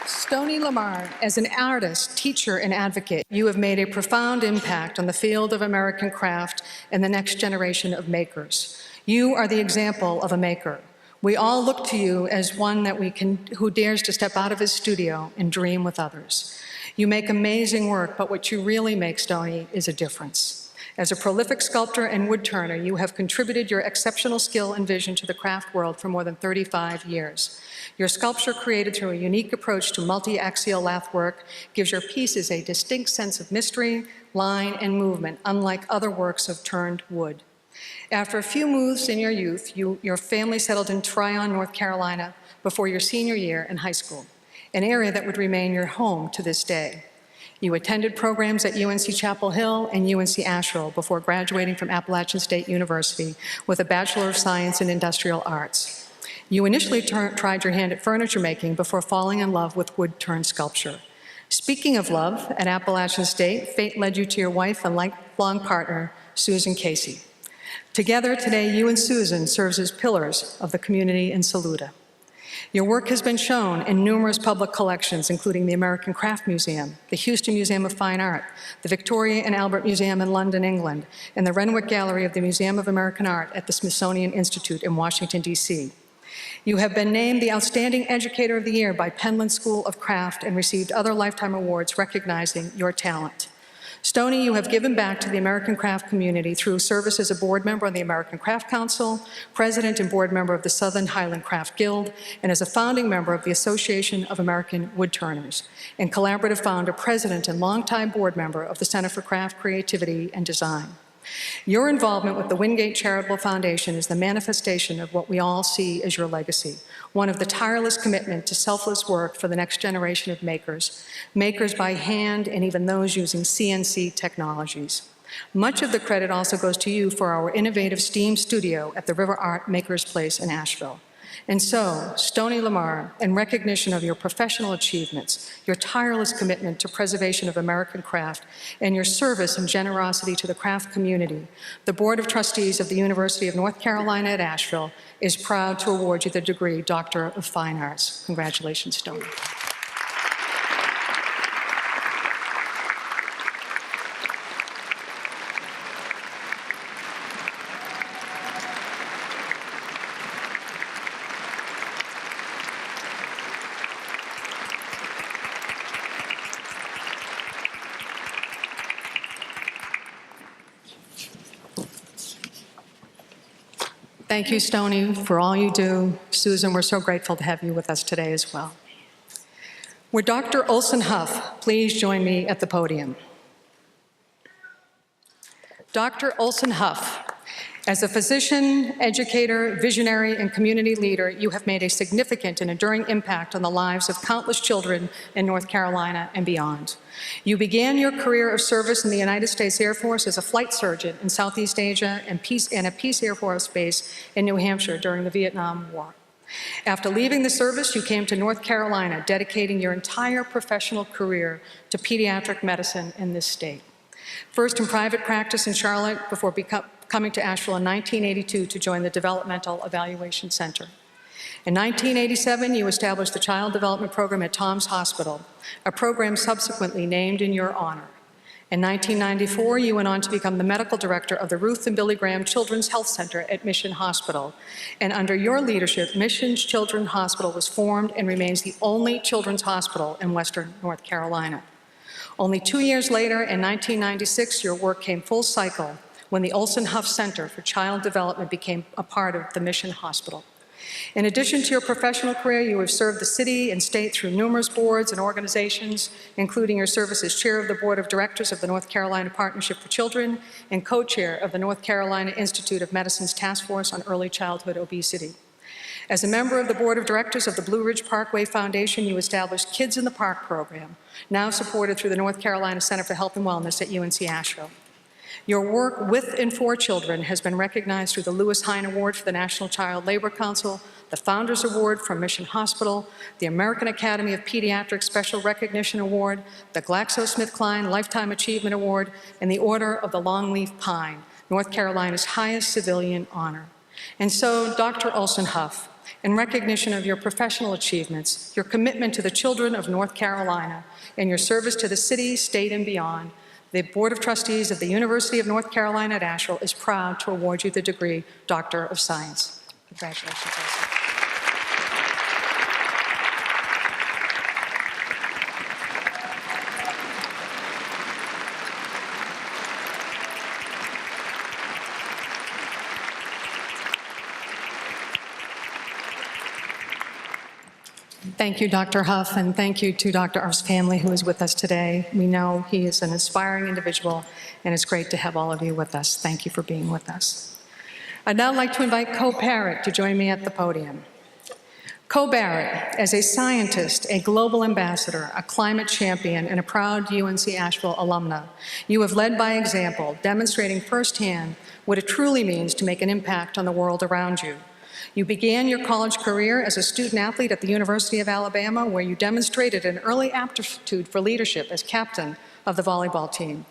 Stony Lamar, as an artist, teacher, and advocate, you have made a profound impact on the field of American craft and the next generation of makers. You are the example of a maker. We all look to you as one who dares to step out of his studio and dream with others. You make amazing work, but what you really make, Stony, is a difference. As a prolific sculptor and woodturner, you have contributed your exceptional skill and vision to the craft world for more than 35 years. Your sculpture, created through a unique approach to multi-axial lath work, gives your pieces a distinct sense of mystery, line, and movement, unlike other works of turned wood. After a few moves in your youth, your family settled in Tryon, North Carolina, before your senior year in high school, an area that would remain your home to this day. You attended programs at UNC Chapel Hill and UNC Asheville before graduating from Appalachian State University with a Bachelor of Science in Industrial Arts. You initially tried your hand at furniture making before falling in love with wood-turned sculpture. Speaking of love, at Appalachian State, fate led you to your wife and lifelong partner, Susan Casey. Together today, you and Susan serve as pillars of the community in Saluda. Your work has been shown in numerous public collections, including the American Craft Museum, the Houston Museum of Fine Art, the Victoria and Albert Museum in London, England, and the Renwick Gallery of the Museum of American Art at the Smithsonian Institute in Washington, D.C. You have been named the Outstanding Educator of the Year by Penland School of Craft and received other lifetime awards recognizing your talent. Stony, you have given back to the American craft community through service as a board member of the American Craft Council, president and board member of the Southern Highland Craft Guild, and as a founding member of the Association of American Woodturners, and collaborative founder, president, and longtime board member of the Center for Craft, Creativity, and Design. Your involvement with the Wingate Charitable Foundation is the manifestation of what we all see as your legacy, one of the tireless commitment to selfless work for the next generation of makers, makers by hand and even those using CNC technologies. Much of the credit also goes to you for our innovative STEAM studio at the River Art Makers Place in Asheville. And so, Stony Lamar, in recognition of your professional achievements, your tireless commitment to preservation of American craft, and your service and generosity to the craft community, the Board of Trustees of the University of North Carolina at Asheville is proud to award you the degree Doctor of Fine Arts. Congratulations, Stony. Thank you, Stony, for all you do. Susan, we're so grateful to have you with us today as well. Would Dr. Olson Huff please join me at the podium? Dr. Olson Huff, as a physician, educator, visionary, and community leader, you have made a significant and enduring impact on the lives of countless children in North Carolina and beyond. You began your career of service in the United States Air Force as a flight surgeon in Southeast Asia and at Peace Air Force Base in New Hampshire during the Vietnam War. After leaving the service, you came to North Carolina, dedicating your entire professional career to pediatric medicine in this state. First in private practice in Charlotte before coming to Asheville in 1982 to join the Developmental Evaluation Center. In 1987, you established the Child Development Program at Tom's Hospital, a program subsequently named in your honor. In 1994, you went on to become the medical director of the Ruth and Billy Graham Children's Health Center at Mission Hospital. And under your leadership, Mission's Children's Hospital was formed and remains the only children's hospital in Western North Carolina. Only 2 years later, in 1996, your work came full cycle when the Olson Huff Center for Child Development became a part of the Mission Hospital. In addition to your professional career, you have served the city and state through numerous boards and organizations, including your service as chair of the board of directors of the North Carolina Partnership for Children and co-chair of the North Carolina Institute of Medicine's Task Force on Early Childhood Obesity. As a member of the board of directors of the Blue Ridge Parkway Foundation, you established Kids in the Park program, now supported through the North Carolina Center for Health and Wellness at UNC Asheville. Your work with and for children has been recognized through the Lewis Hine Award for the National Child Labor Council, the Founders Award from Mission Hospital, the American Academy of Pediatrics Special Recognition Award, the GlaxoSmithKline Lifetime Achievement Award, and the Order of the Longleaf Pine, North Carolina's highest civilian honor. And so, Dr. Olson Huff, in recognition of your professional achievements, your commitment to the children of North Carolina, and your service to the city, state, and beyond, the Board of Trustees of the University of North Carolina at Asheville is proud to award you the degree Doctor of Science. Congratulations, Olson. Thank you, Dr. Huff, and thank you to Dr. Huff's family who is with us today. We know he is an inspiring individual, and it's great to have all of you with us. Thank you for being with us. I'd now like to invite Co Barrett to join me at the podium. Co Barrett, as a scientist, a global ambassador, a climate champion, and a proud UNC Asheville alumna, you have led by example, demonstrating firsthand what it truly means to make an impact on the world around you. You began your college career as a student athlete at the University of Alabama, where you demonstrated an early aptitude for leadership as captain of the volleyball team.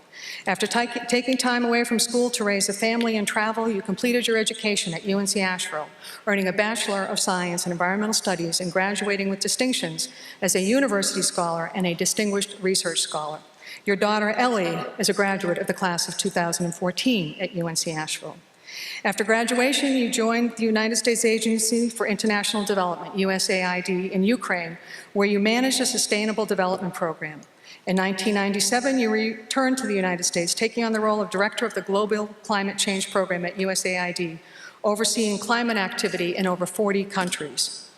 After taking time away from school to raise a family and travel, you completed your education at UNC Asheville, earning a Bachelor of Science in Environmental Studies and graduating with distinctions as a university scholar and a distinguished research scholar. Your daughter, Ellie, is a graduate of the class of 2014 at UNC Asheville. After graduation, you joined the United States Agency for International Development, USAID, in Ukraine, where you managed a sustainable development program. In 1997, you returned to the United States, taking on the role of Director of the Global Climate Change Program at USAID, overseeing climate activity in over 40 countries.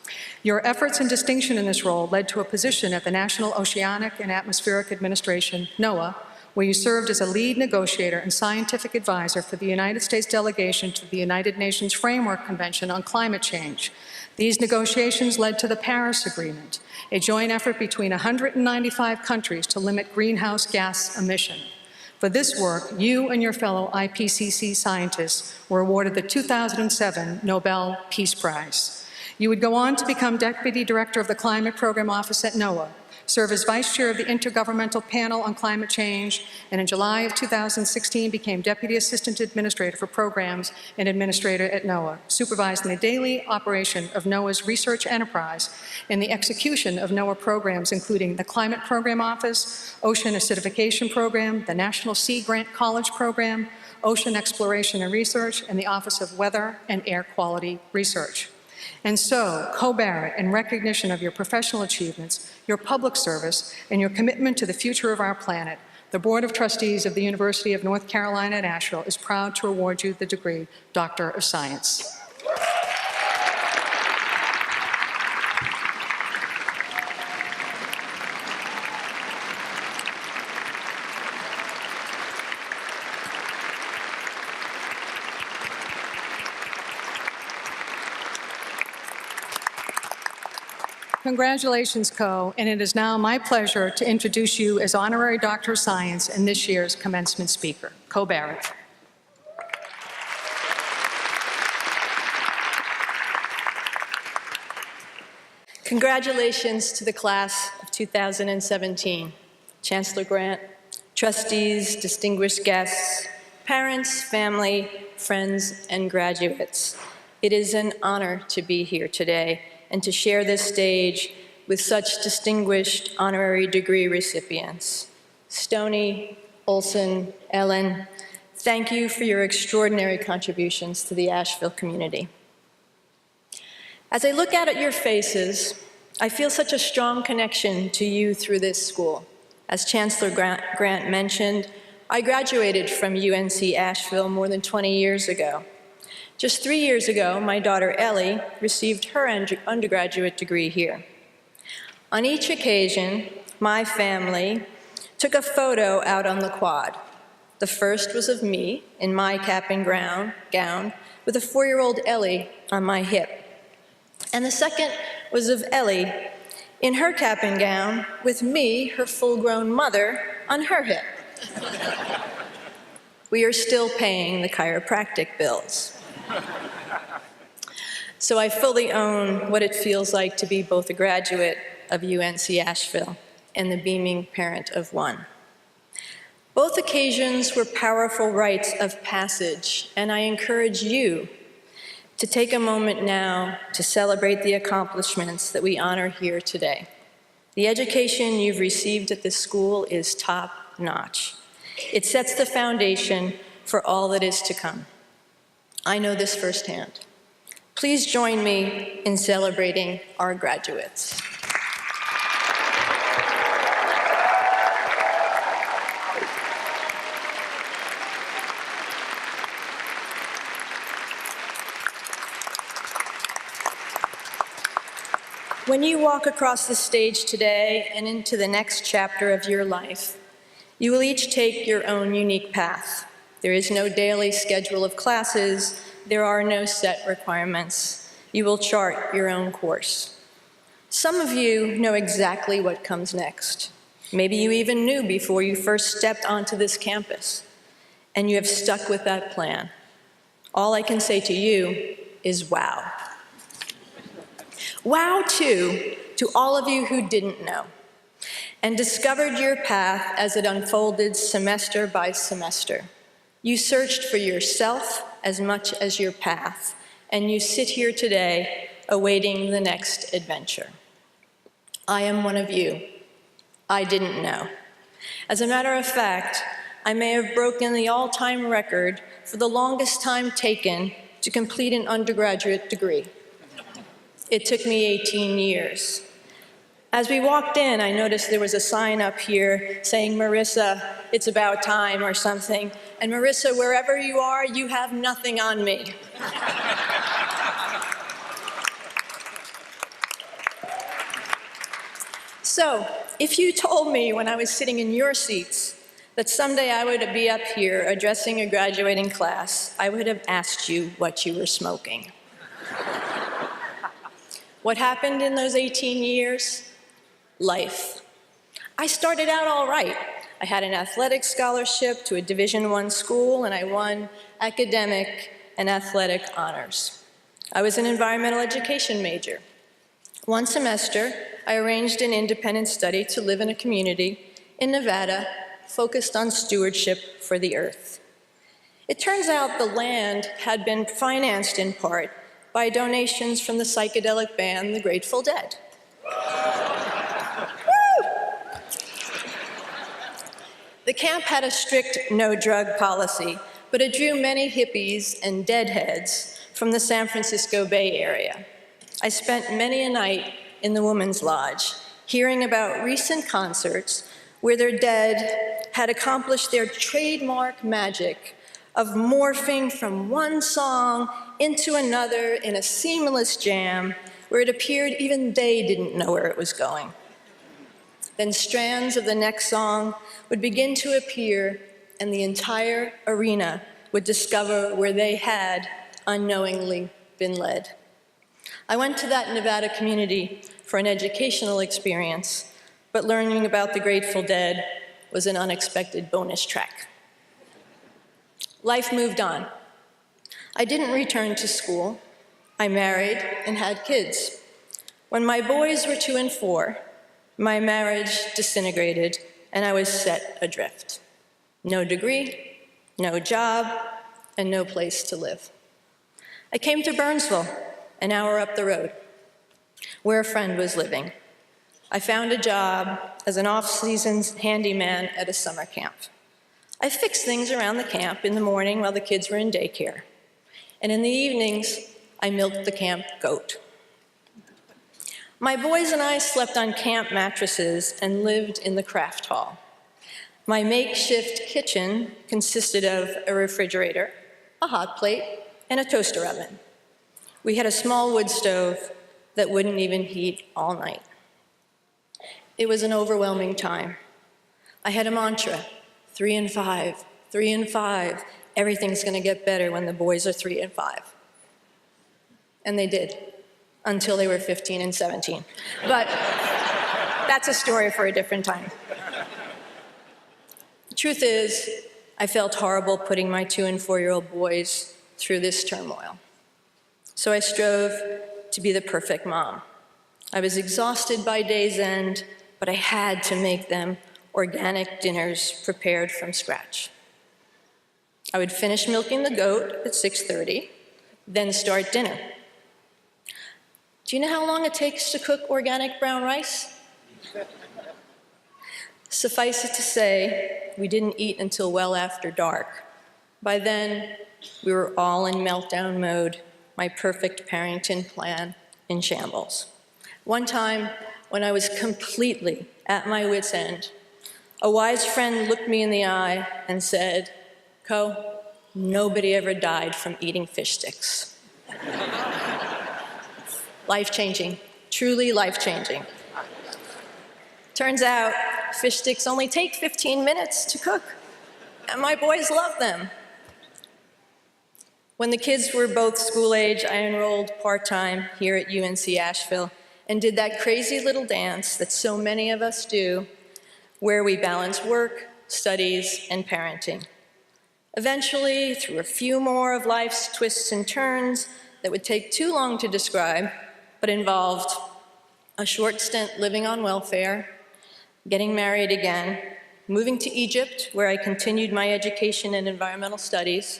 Your efforts and distinction in this role led to a position at the National Oceanic and Atmospheric Administration, NOAA, where you served as a lead negotiator and scientific advisor for the United States delegation to the United Nations Framework Convention on Climate Change. These negotiations led to the Paris Agreement, a joint effort between 195 countries to limit greenhouse gas emission. For this work, you and your fellow IPCC scientists were awarded the 2007 Nobel Peace Prize. You would go on to become Deputy Director of the Climate Program Office at NOAA, serve as Vice Chair of the Intergovernmental Panel on Climate Change, and in July of 2016 became Deputy Assistant Administrator for Programs and Administrator at NOAA, supervising the daily operation of NOAA's research enterprise and the execution of NOAA programs, including the Climate Program Office, Ocean Acidification Program, the National Sea Grant College Program, Ocean Exploration and Research, and the Office of Weather and Air Quality Research. And so, Co Barrett, in recognition of your professional achievements, your public service, and your commitment to the future of our planet, the Board of Trustees of the University of North Carolina at Asheville is proud to award you the degree Doctor of Science. Congratulations, Co, and it is now my pleasure to introduce you as Honorary Doctor of Science and this year's commencement speaker, Co Barrett. Congratulations to the class of 2017, Chancellor Grant, trustees, distinguished guests, parents, family, friends, and graduates. It is an honor to be here today and to share this stage with such distinguished honorary degree recipients. Stoney, Olson, Ellen, thank you for your extraordinary contributions to the Asheville community. As I look out at your faces, I feel such a strong connection to you through this school. As Chancellor Grant mentioned, I graduated from UNC Asheville more than 20 years ago. Just 3 years ago, my daughter Ellie received her undergraduate degree here. On each occasion, my family took a photo out on the quad. The first was of me in my cap and gown with a 4-year-old Ellie on my hip. And the second was of Ellie in her cap and gown with me, her full-grown mother, on her hip. We are still paying the chiropractic bills. so I fully own what it feels like to be both a graduate of UNC Asheville and the beaming parent of one. Both occasions were powerful rites of passage, and I encourage you to take a moment now to celebrate the accomplishments that we honor here today. The education you've received at this school is top-notch. It sets the foundation for all that is to come. I know this firsthand. Please join me in celebrating our graduates. When you walk across the stage today and into the next chapter of your life, you will each take your own unique path. There is no daily schedule of classes. There are no set requirements. You will chart your own course. Some of you know exactly what comes next. Maybe you even knew before you first stepped onto this campus, and you have stuck with that plan. All I can say to you is wow. Wow, too, to all of you who didn't know and discovered your path as it unfolded semester by semester. You searched for yourself as much as your path, and you sit here today awaiting the next adventure. I am one of you. I didn't know. As a matter of fact, I may have broken the all-time record for the longest time taken to complete an undergraduate degree. It took me 18 years. As we walked in, I noticed there was a sign up here saying, "Marissa, it's about time," or something. And Marissa, wherever you are, you have nothing on me. So, if you told me when I was sitting in your seats that someday I would be up here addressing a graduating class, I would have asked you what you were smoking. What happened in those 18 years? Life. I started out all right. I had an athletic scholarship to a Division I school, and I won academic and athletic honors. I was an environmental education major. One semester, I arranged an independent study to live in a community in Nevada focused on stewardship for the earth. It turns out the land had been financed in part by donations from the psychedelic band The Grateful Dead. The camp had a strict no-drug policy, but it drew many hippies and deadheads from the San Francisco Bay Area. I spent many a night in the Women's Lodge, hearing about recent concerts where their dead had accomplished their trademark magic of morphing from one song into another in a seamless jam where it appeared even they didn't know where it was going. Then strands of the next song would begin to appear, and the entire arena would discover where they had unknowingly been led. I went to that Nevada community for an educational experience, but learning about the Grateful Dead was an unexpected bonus track. Life moved on. I didn't return to school. I married and had kids. When my boys were 2 and 4, my marriage disintegrated and I was set adrift. No degree, no job, and no place to live. I came to Burnsville, an hour up the road, where a friend was living. I found a job as an off-season handyman at a summer camp. I fixed things around the camp in the morning while the kids were in daycare. And in the evenings, I milked the camp goat. My boys and I slept on camp mattresses and lived in the craft hall. My makeshift kitchen consisted of a refrigerator, a hot plate, and a toaster oven. We had a small wood stove that wouldn't even heat all night. It was an overwhelming time. I had a mantra, 3 and 5, 3 and 5. Everything's gonna get better when the boys are 3 and 5. And they did, until they were 15 and 17. But that's a story for a different time. The truth is, I felt horrible putting my 2 and 4-year-old boys through this turmoil. So I strove to be the perfect mom. I was exhausted by day's end, but I had to make them organic dinners prepared from scratch. I would finish milking the goat at 6:30, then start dinner. Do you know how long it takes to cook organic brown rice? Suffice it to say, we didn't eat until well after dark. By then, we were all in meltdown mode, my perfect parenting plan in shambles. One time, when I was completely at my wit's end, a wise friend looked me in the eye and said, "Co, nobody ever died from eating fish sticks." Life-changing, truly life-changing. Turns out, fish sticks only take 15 minutes to cook, and my boys love them. When the kids were both school age, I enrolled part-time here at UNC Asheville and did that crazy little dance that so many of us do, where we balance work, studies, and parenting. Eventually, through a few more of life's twists and turns that would take too long to describe, but involved a short stint living on welfare, getting married again, moving to Egypt, where I continued my education in environmental studies,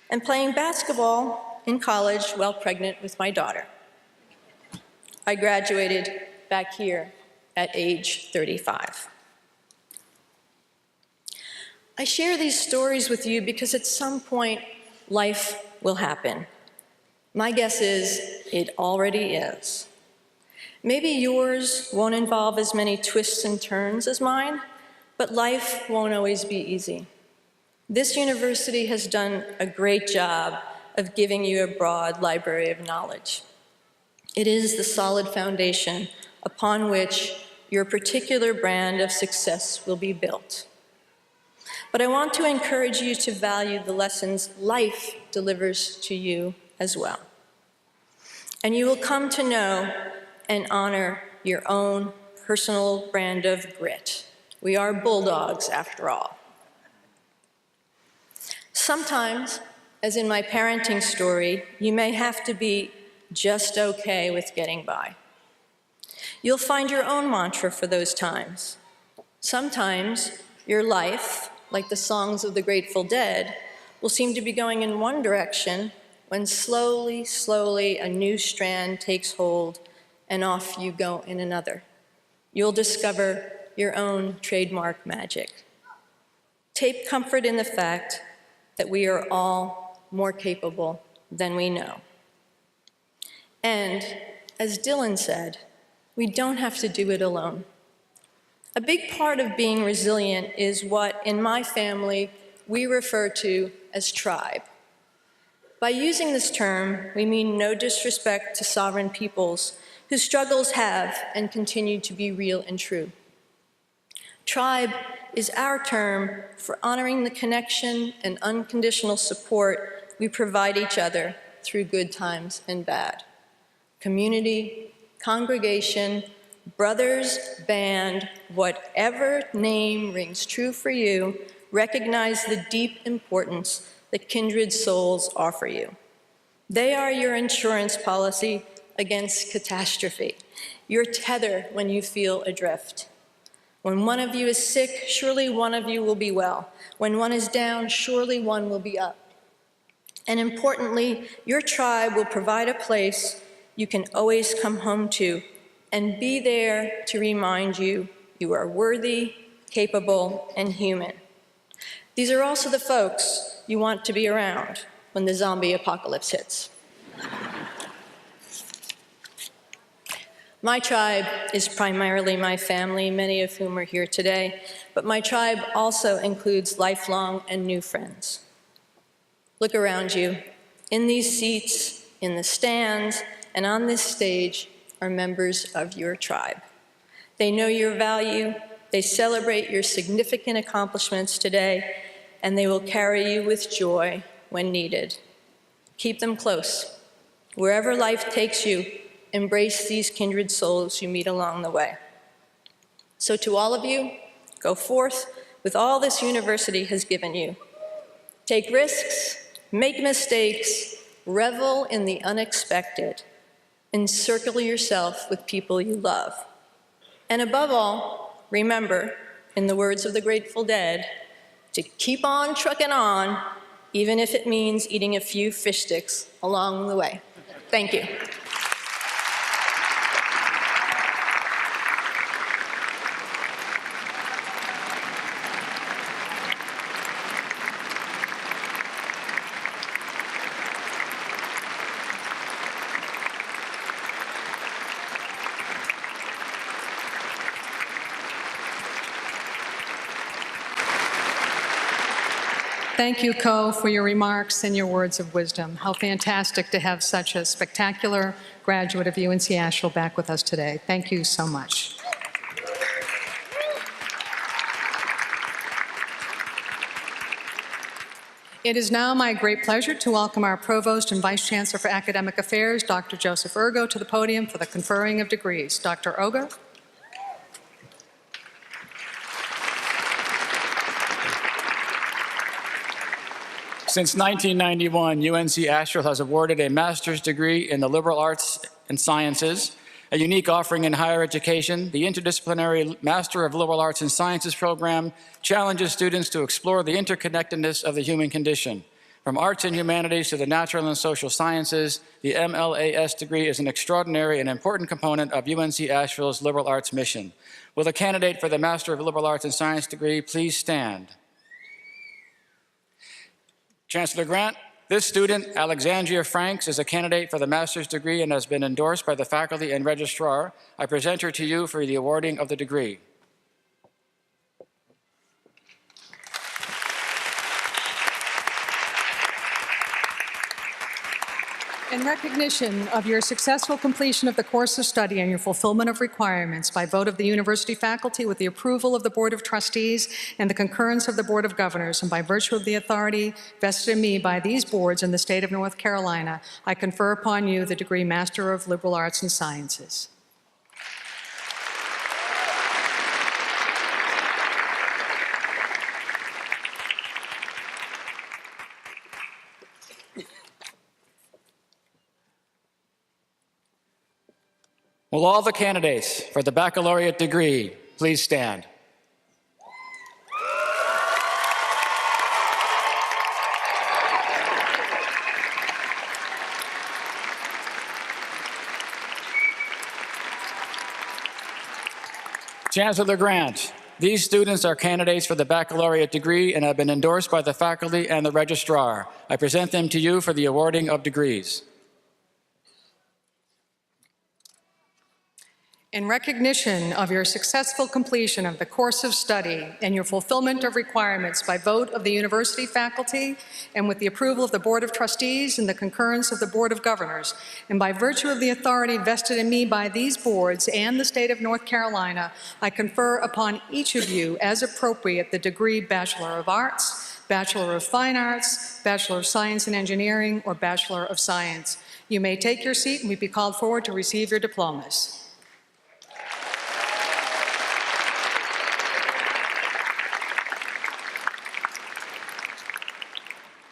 and playing basketball in college while pregnant with my daughter. I graduated back here at age 35. I share these stories with you because at some point, life will happen. My guess is it already is. Maybe yours won't involve as many twists and turns as mine, but life won't always be easy. This university has done a great job of giving you a broad library of knowledge. It is the solid foundation upon which your particular brand of success will be built. But I want to encourage you to value the lessons life delivers to you as well. And you will come to know and honor your own personal brand of grit. We are bulldogs, after all. Sometimes, as in my parenting story, you may have to be just okay with getting by. You'll find your own mantra for those times. Sometimes your life, like the songs of the Grateful Dead, will seem to be going in one direction when slowly, slowly a new strand takes hold and off you go in another. You'll discover your own trademark magic. Take comfort in the fact that we are all more capable than we know. And, as Dylan said, we don't have to do it alone. A big part of being resilient is what, in my family, we refer to as tribe. By using this term, we mean no disrespect to sovereign peoples whose struggles have and continue to be real and true. Tribe is our term for honoring the connection and unconditional support we provide each other through good times and bad. Community, congregation, brothers, band, whatever name rings true for you, recognize the deep importance that kindred souls offer you. They are your insurance policy against catastrophe, your tether when you feel adrift. When one of you is sick, surely one of you will be well. When one is down, surely one will be up. And importantly, your tribe will provide a place you can always come home to and be there to remind you you are worthy, capable, and human. These are also the folks you want to be around when the zombie apocalypse hits. My tribe is primarily my family, many of whom are here today, but my tribe also includes lifelong and new friends. Look around you. In these seats, in the stands, and on this stage are members of your tribe. They know your value, they celebrate your significant accomplishments today, and they will carry you with joy when needed. Keep them close. Wherever life takes you, embrace these kindred souls you meet along the way. So to all of you, go forth with all this university has given you. Take risks, make mistakes, Revel in the unexpected. Encircle yourself with people you love. And above all, remember, in the words of the Grateful Dead, to keep on trucking on, even if it means eating a few fish sticks along the way. Thank you. Thank you, Co, for your remarks and your words of wisdom. How fantastic to have such a spectacular graduate of UNC Asheville back with us today. Thank you so much. It is now my great pleasure to welcome our Provost and Vice Chancellor for Academic Affairs, Dr. Joseph Urgo, to the podium for the conferring of degrees. Dr. Urgo. Since 1991, UNC Asheville has awarded a master's degree in the liberal arts and sciences, a unique offering in higher education. The Interdisciplinary Master of Liberal Arts and Sciences program challenges students to explore the interconnectedness of the human condition. From arts and humanities to the natural and social sciences, the MLAS degree is an extraordinary and important component of UNC Asheville's liberal arts mission. Will the candidate for the Master of Liberal Arts and Science degree please stand? Chancellor Grant, this student, Alexandria Franks, is a candidate for the master's degree and has been endorsed by the faculty and registrar. I present her to you for the awarding of the degree. In recognition of your successful completion of the course of study and your fulfillment of requirements by vote of the university faculty with the approval of the Board of Trustees and the concurrence of the Board of Governors, and by virtue of the authority vested in me by these boards in the state of North Carolina, I confer upon you the degree Master of Liberal Arts and Sciences. Will all the candidates for the baccalaureate degree please stand? Chancellor Grant, these students are candidates for the baccalaureate degree and have been endorsed by the faculty and the registrar. I present them to you for the awarding of degrees. In recognition of your successful completion of the course of study and your fulfillment of requirements by vote of the university faculty and with the approval of the Board of Trustees and the concurrence of the Board of Governors, and by virtue of the authority vested in me by these boards and the state of North Carolina, I confer upon each of you, as appropriate, the degree Bachelor of Arts, Bachelor of Fine Arts, Bachelor of Science and Engineering, or Bachelor of Science. You may take your seat and be called forward to receive your diplomas.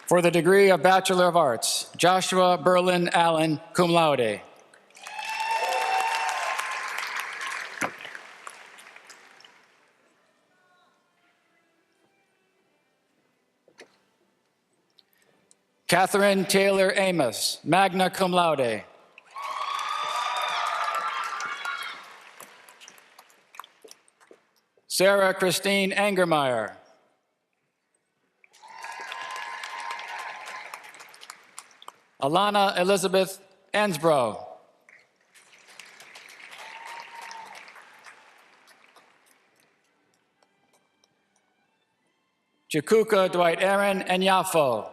For the degree of Bachelor of Arts, Joshua Berlin Allen, cum laude. Catherine Taylor Amos, magna cum laude. Sarah Christine Angermeyer. Alana Elizabeth Ensbro. Chukwuka Dwight Aaron Enyafo.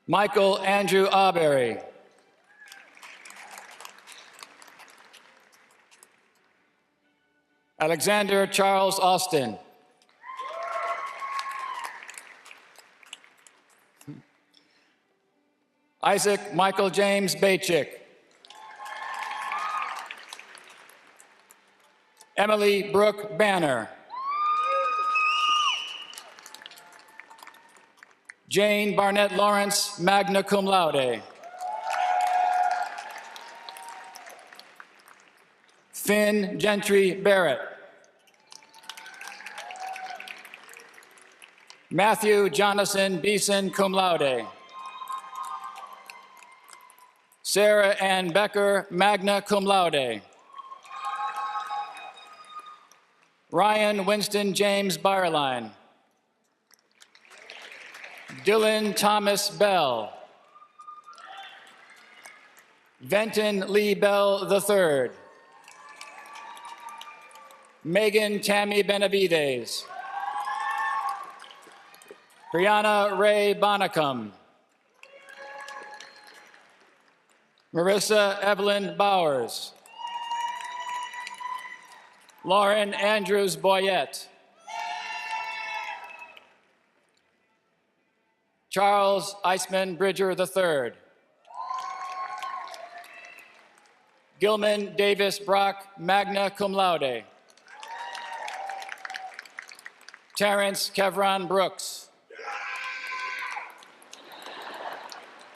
Michael Andrew Arbery. Alexander Charles Austin. Isaac Michael James Bachik. Emily Brooke Banner. Jane Barnett Lawrence, magna cum laude. Finn Gentry Barrett. Matthew Jonathan Beeson, cum laude. Sarah Ann Becker, magna cum laude. Ryan Winston James Byerline. Dylan Thomas Bell. Venton Lee Bell III. Megan Tammy Benavides. Brianna Ray Bonacum. Marissa Evelyn Bowers. Lauren Andrews Boyette. Charles Eisman Bridger III. Gilman Davis Brock, magna cum laude. Terrence Kevron Brooks.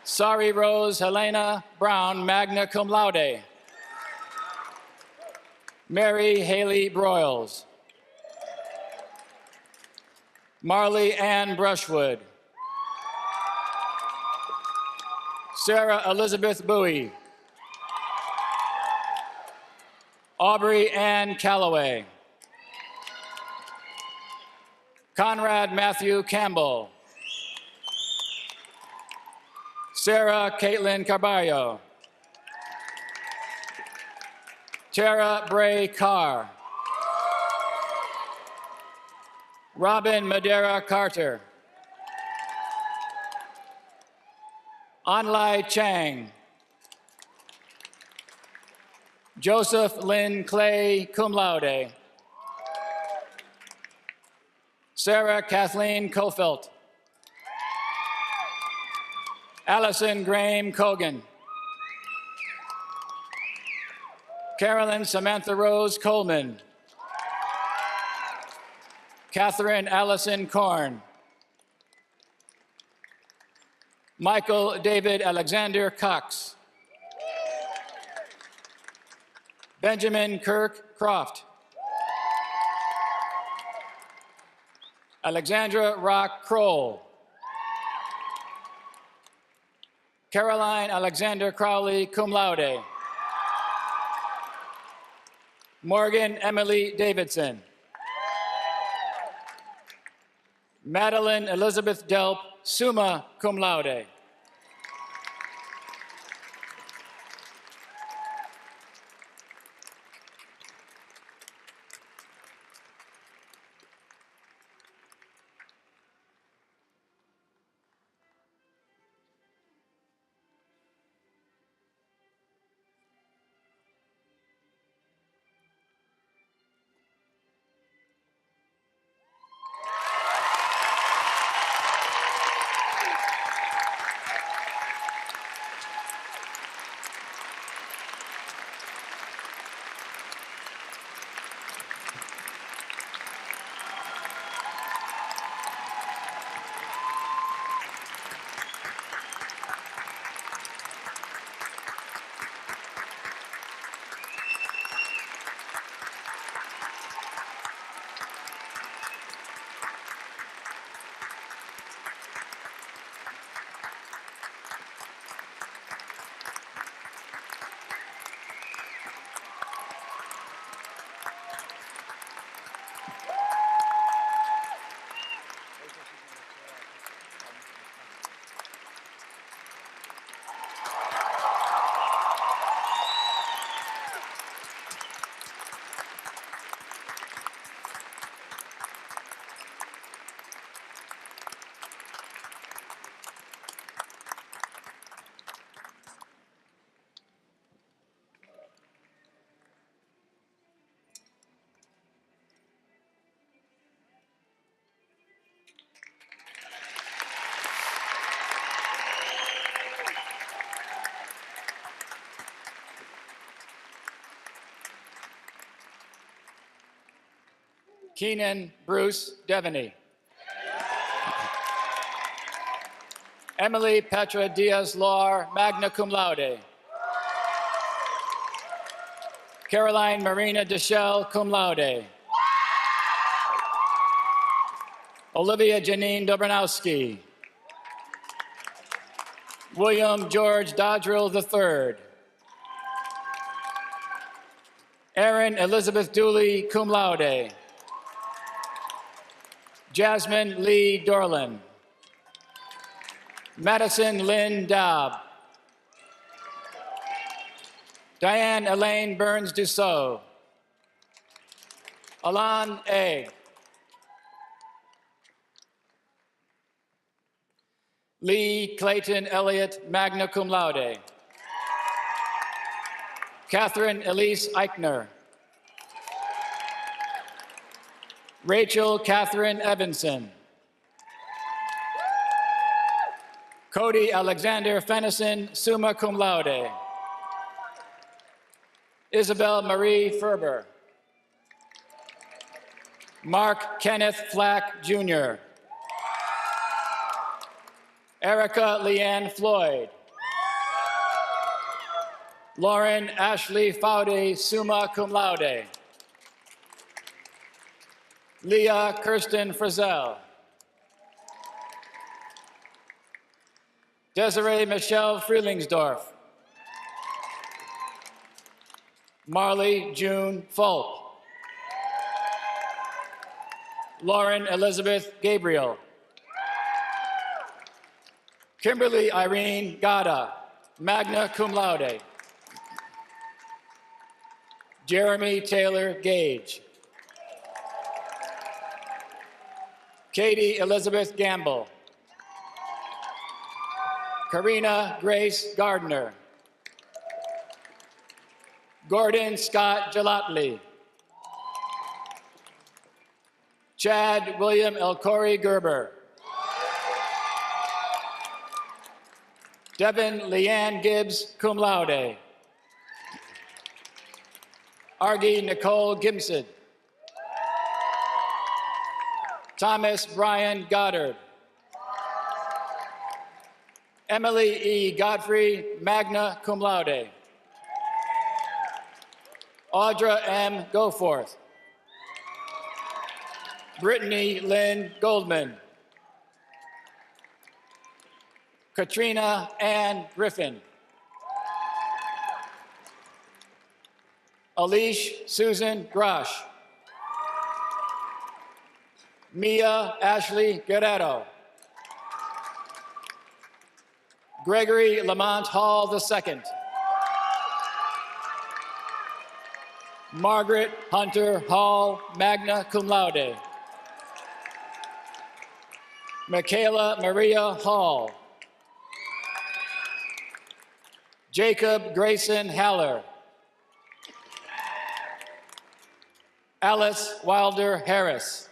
Sari Rose Helena Brown, magna cum laude. Mary Haley Broyles. Marley Ann Brushwood. Sarah Elizabeth Bowie. Aubrey Ann Calloway. Conrad Matthew Campbell. Sarah Caitlin Carballo. Tara Bray Carr. Robin Madera Carter. Anlai Chang. Joseph Lynn Clay, cum laude. Sarah Kathleen Kofelt. Allison Graham Cogan. Carolyn Samantha Rose Coleman. Catherine Allison Korn. Michael David Alexander Cox. Benjamin Kirk Croft. Alexandra Rock Kroll. Caroline Alexander Crowley, cum laude. Morgan Emily Davidson. Madeline Elizabeth Delp, summa cum laude. Keenan Bruce Devaney. Emily Petra Diaz-Lar, magna cum laude. Caroline Marina Deschel, cum laude. Olivia Janine Dobranowski. William George Dodrill III. Erin Elizabeth Dooley, cum laude. Jasmine Lee Dorlin. Madison Lynn Daub. Diane Elaine Burns Dussault. Alan Egg. Lee Clayton Elliott, magna cum laude. Catherine Elise Eichner. Rachel Catherine Evanson. Cody Alexander Fennison, summa cum laude. Isabel Marie Ferber. Mark Kenneth Flack, Jr. Erica Leanne Floyd. Lauren Ashley Faude, summa cum laude. Leah Kirsten Frizzell. Desiree Michelle Freelingsdorf. Marley June Fulp. Lauren Elizabeth Gabriel. Kimberly Irene Gada, magna cum laude. Jeremy Taylor Gage. Katie Elizabeth Gamble. Karina Grace Gardner. Gordon Scott Gelatli. Chad William Elcory Gerber. Devin Leanne Gibbs, cum laude. Argie Nicole Gimson. Thomas Brian Goddard. Emily E. Godfrey, magna cum laude. Audra M. Goforth. Brittany Lynn Goldman. Katrina Ann Griffin. Alish Susan Grosh. Mia Ashley Guerrero. Gregory Lamont Hall II. Margaret Hunter Hall, magna cum laude. Michaela Maria Hall. Jacob Grayson Haller. Alice Wilder Harris.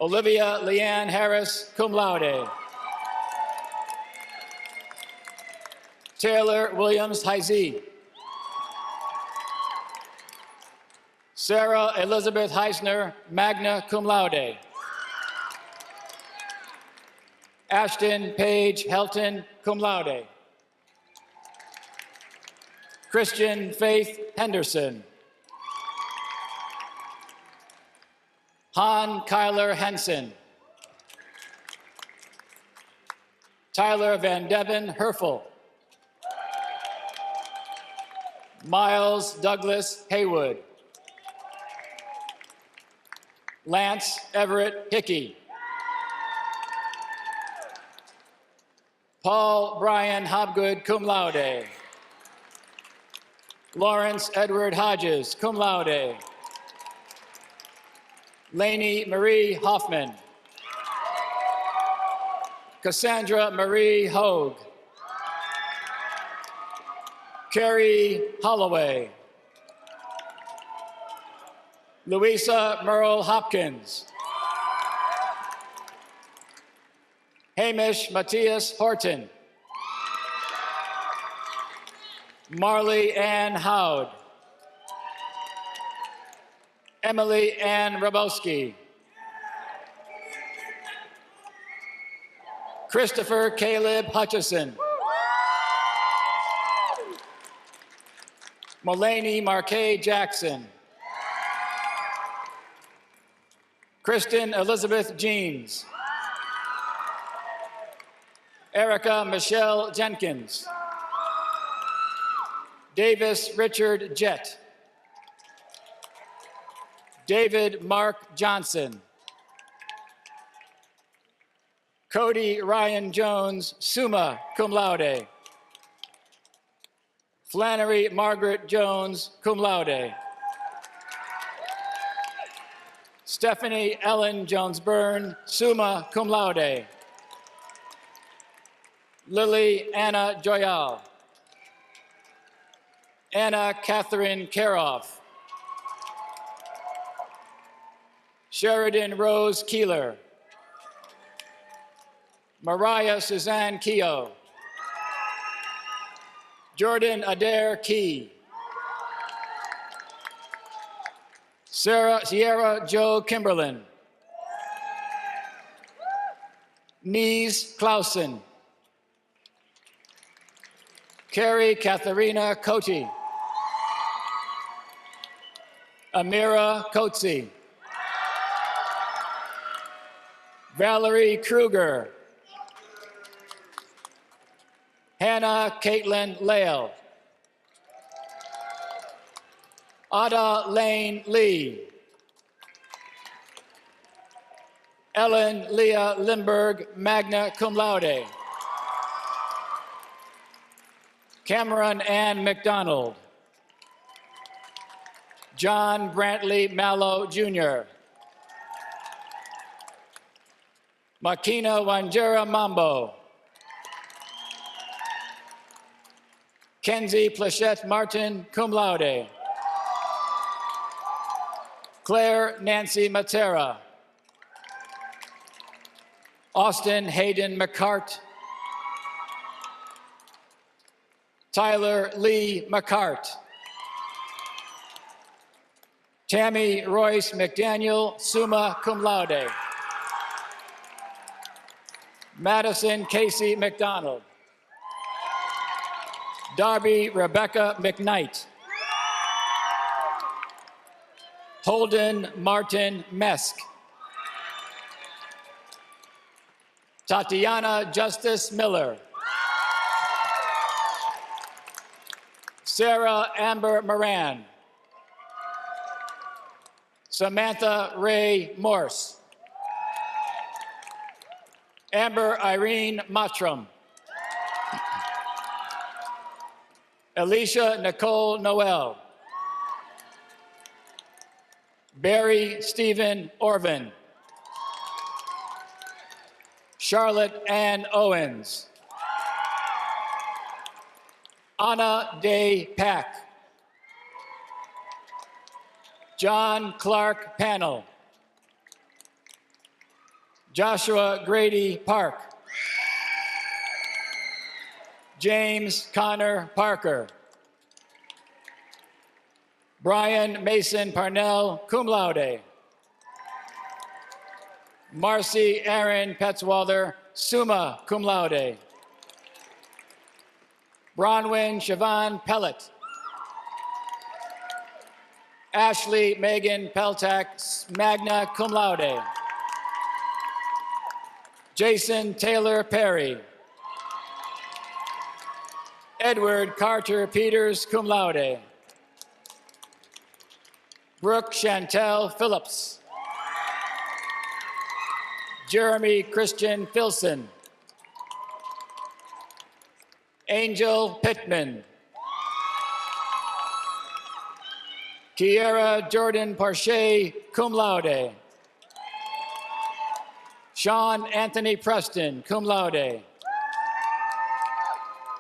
Olivia Leanne Harris, cum laude. Taylor Williams Heisey. Sarah Elizabeth Heisner, magna cum laude. Ashton Paige Helton, cum laude. Christian Faith Henderson. Han Kyler Henson. Tyler Van Devin Herfel. Miles Douglas Haywood. Lance Everett Hickey. Paul Brian Hobgood, cum laude. Lawrence Edward Hodges, cum laude. Lainey Marie Hoffman. Cassandra Marie Hogue. Carrie Holloway. Louisa Merle Hopkins. Hamish Matthias Horton. Marley Ann Howd. Emily Ann Rabowski. Christopher Caleb Hutchison. Mulaney Marquet Jackson. Kristen Elizabeth Jeans. Erica Michelle Jenkins. Davis Richard Jett. David Mark Johnson. Cody Ryan Jones, summa cum laude. Flannery Margaret Jones, cum laude. Stephanie Ellen Jones-Byrne, summa cum laude. Lily Anna Joyal. Anna Catherine Karoff. Sheridan Rose Keeler. Mariah Suzanne Keogh. Jordan Adair Key. Sierra Joe Kimberlin. Nies Clausen. Carrie Katharina Cote. Amira Coetzee. Valerie Kruger. Hannah Caitlin Lale. Ada Lane Lee. Ellen Leah Lindberg, magna cum laude. Cameron Ann McDonald. John Brantley Mallow, Jr. Makina Wanjera Mambo. Kenzie Plachette Martin, cum laude. Claire Nancy Matera. Austin Hayden McCart. Tyler Lee McCart. Tammy Royce McDaniel, summa cum laude. Madison Casey McDonald. Darby Rebecca McKnight. Holden Martin Mesk. Tatiana Justice Miller. Sarah Amber Moran. Samantha Ray Morse. Amber Irene Mottram. Alicia Nicole Noel. Barry Stephen Orvin. Charlotte Ann Owens. Anna Day Pack. John Clark Panel. Joshua Grady Park. James Connor Parker. Brian Mason Parnell, cum laude. Marcy Aaron Petzwalder, summa cum laude. Bronwyn Siobhan Pellet. Ashley Megan Peltak, magna cum laude. Jason Taylor Perry. Edward Carter Peters, cum laude. Brooke Chantel Phillips. Jeremy Christian Filson. Angel Pittman. Kiera Jordan Parche, cum laude. Sean Anthony Preston, cum laude.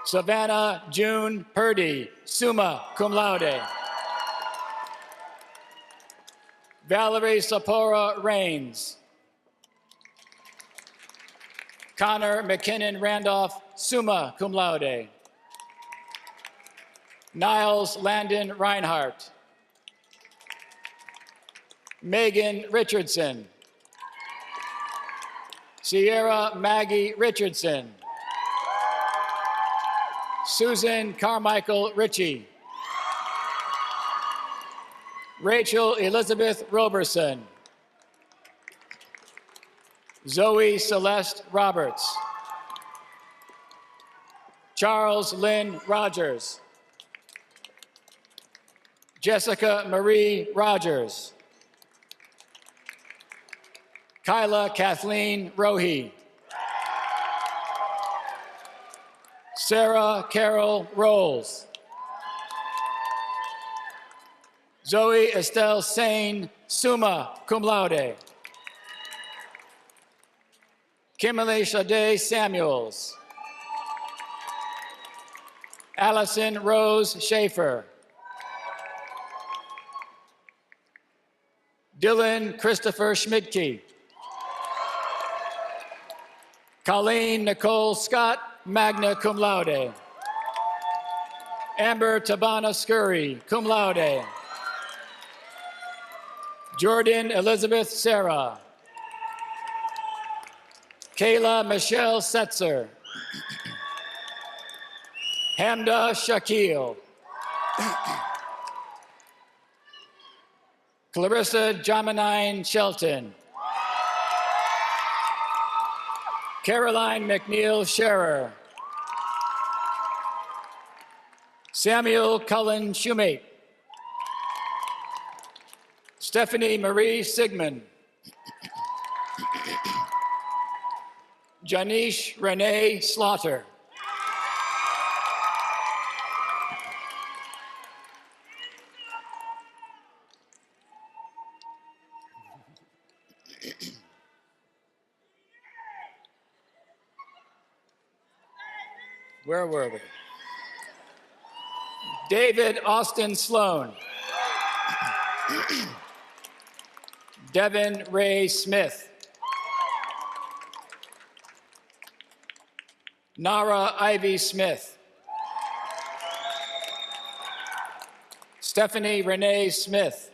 Savannah June Purdy, summa cum laude. Valerie Sapora Rains. Connor McKinnon Randolph, summa cum laude. Niles Landon Reinhardt. Megan Richardson. Sierra Maggie Richardson. Susan Carmichael Ritchie. Rachel Elizabeth Roberson. Zoe Celeste Roberts. Charles Lynn Rogers. Jessica Marie Rogers. Kyla Kathleen Rohe. Sarah Carol Rolls. Zoe Estelle Sane, summa cum laude. Kimberly Shade Samuels. Allison Rose Schaefer. Dylan Christopher Schmidtke. Colleen Nicole Scott, magna cum laude. Amber Tabana Scurry, cum laude. Jordan Elizabeth Sarah. Kayla Michelle Setzer. Hamda Shakil. Clarissa Jamanine Shelton. Caroline McNeil Scherer. Samuel Cullen Shumate. Stephanie Marie Sigmund. Janice Renee Slaughter. Where were we? David Austin Sloan. Devin Ray Smith. Nara Ivy Smith. Stephanie Renee Smith.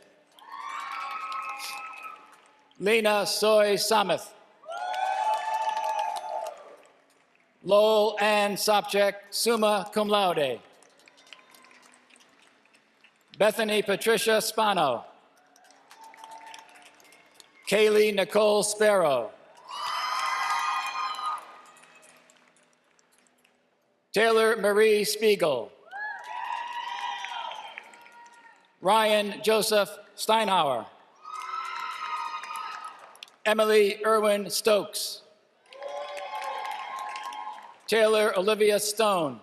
Lena Soy Sameth. Lowell Ann Sopchak, summa cum laude. Bethany Patricia Spano. Kaylee Nicole Sparrow. Taylor Marie Spiegel. Ryan Joseph Steinhauer. Emily Irwin Stokes. Taylor Olivia Stone.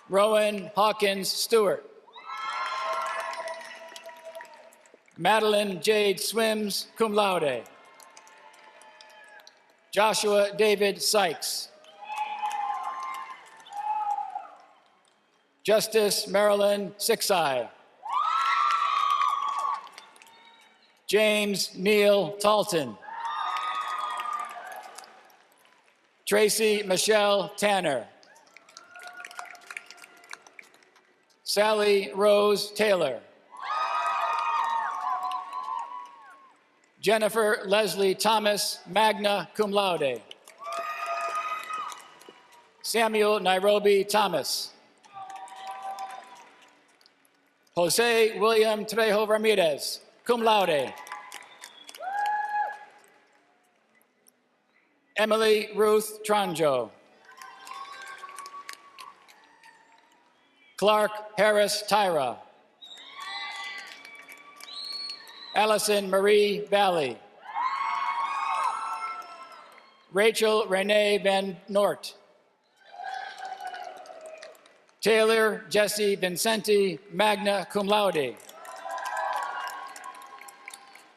Rowan Hawkins Stewart. Madeline Jade Swims, cum laude. Joshua David Sykes. Justice Marilyn Sixai. James Neil Talton. Tracy Michelle Tanner. Sally Rose Taylor. Jennifer Leslie Thomas, magna cum laude. Samuel Nairobi Thomas. Jose William Trejo Ramirez, cum laude. Emily Ruth Tranjo. Clark Harris Tyra. Allison Marie Valley. Rachel Renee Van Nort. Taylor Jesse Vincenti, magna cum laude.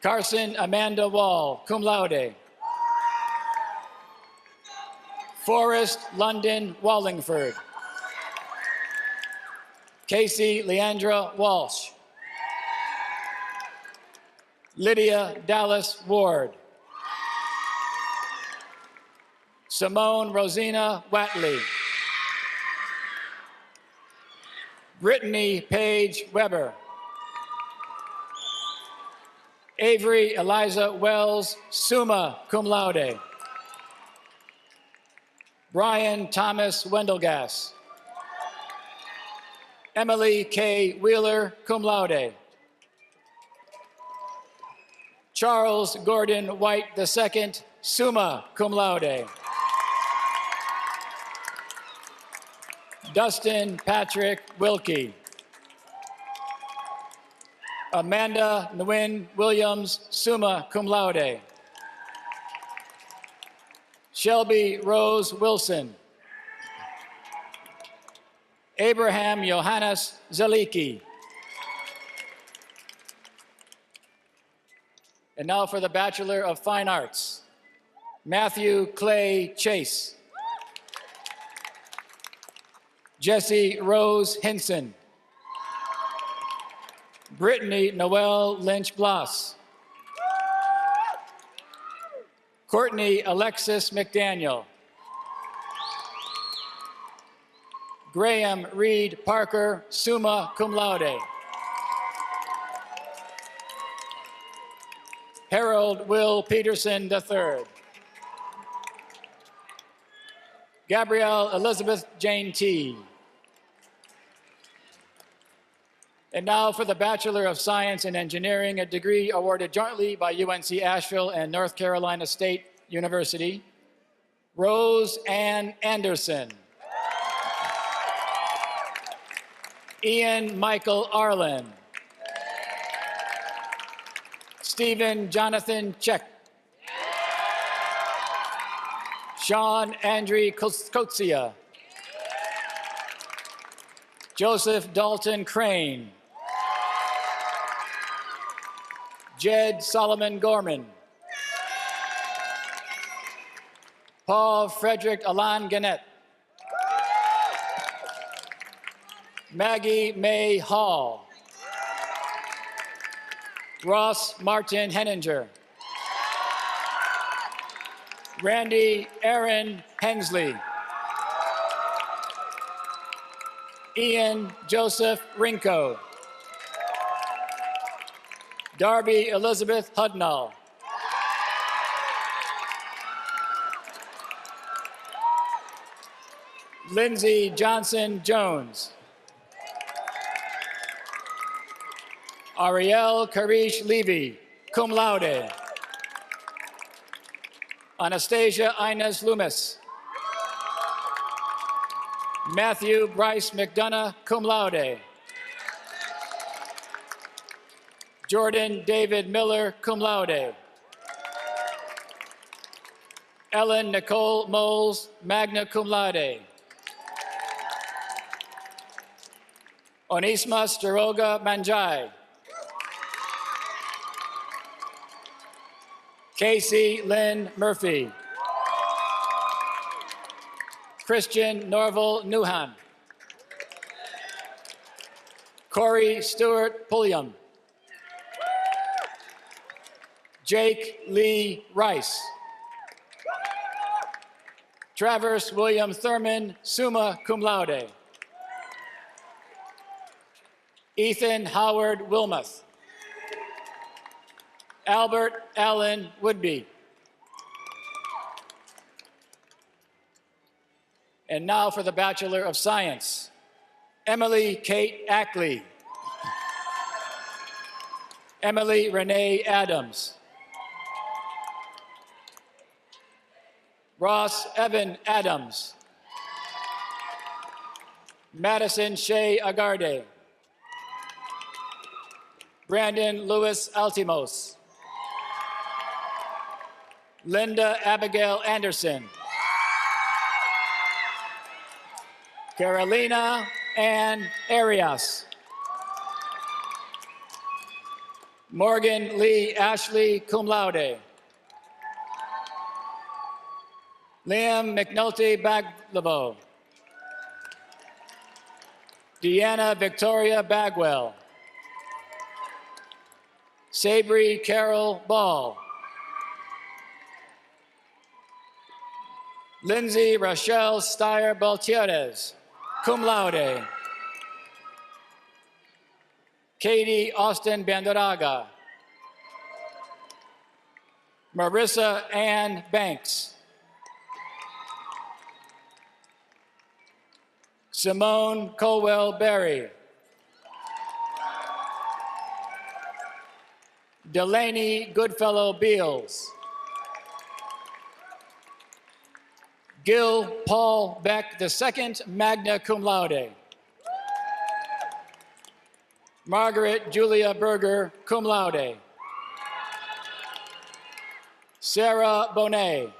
Carson Amanda Wall, cum laude. Forrest London Wallingford. Casey Leandra Walsh. Lydia Dallas Ward. Simone Rosina Watley. Brittany Paige Weber. Avery Eliza Wells, summa cum laude. Brian Thomas Wendelgas. Emily K. Wheeler, cum laude. Charles Gordon White II, summa cum laude. Dustin Patrick Wilkie. Amanda Nguyen Williams, summa cum laude. Shelby Rose Wilson. Abraham Johannes Zaliki. And now for the Bachelor of Fine Arts, Matthew Clay Chase. Jesse Rose Hinson. Brittany Noel Lynch Bloss. Courtney Alexis McDaniel. Graham Reed Parker, summa cum laude. Harold Will Peterson III. Gabrielle Elizabeth Jane T. And now for the Bachelor of Science in Engineering, a degree awarded jointly by UNC Asheville and North Carolina State University, Rose Ann Anderson. Ian Michael Arlen. Stephen Jonathan Check. Sean Andrew Kotsia. Joseph Dalton Crane. Jed Solomon Gorman. Paul Frederick Alan Gannett. Maggie May Hall. Ross Martin Henninger. Randy Aaron Hensley. Ian Joseph Rinko. Darby Elizabeth Hudnall. Lindsay Johnson Jones. Ariel Karish Levy, cum laude. Anastasia Inez Loomis. Matthew Bryce McDonough, cum laude. Jordan David Miller, cum laude. Ellen Nicole Moles, magna cum laude. Onismas Daroga Manjai. Casey Lynn Murphy. Christian Norval Newhan. Corey Stewart Pulliam. Jake Lee Rice. Traverse William Thurman, summa cum laude. Ethan Howard Wilmoth. Albert Allen Woodby. And now for the Bachelor of Science, Emily Kate Ackley. Emily Renee Adams. Ross Evan Adams. Madison Shea Agarde. Brandon Lewis Altimos. Linda Abigail Anderson. Carolina Ann Arias. Morgan Lee Ashley, cum laude. Liam McNulty Baglavo. Deanna Victoria Bagwell. Sabri Carol Ball. Lindsay Rochelle Steyer Baltierrez, cum laude. Katie Austin Banderaga. Marissa Ann Banks. Simone Colwell Berry. Delaney Goodfellow Beals. Gil Paul Beck II, magna cum laude. Margaret Julia Berger, cum laude. Sarah Bonet.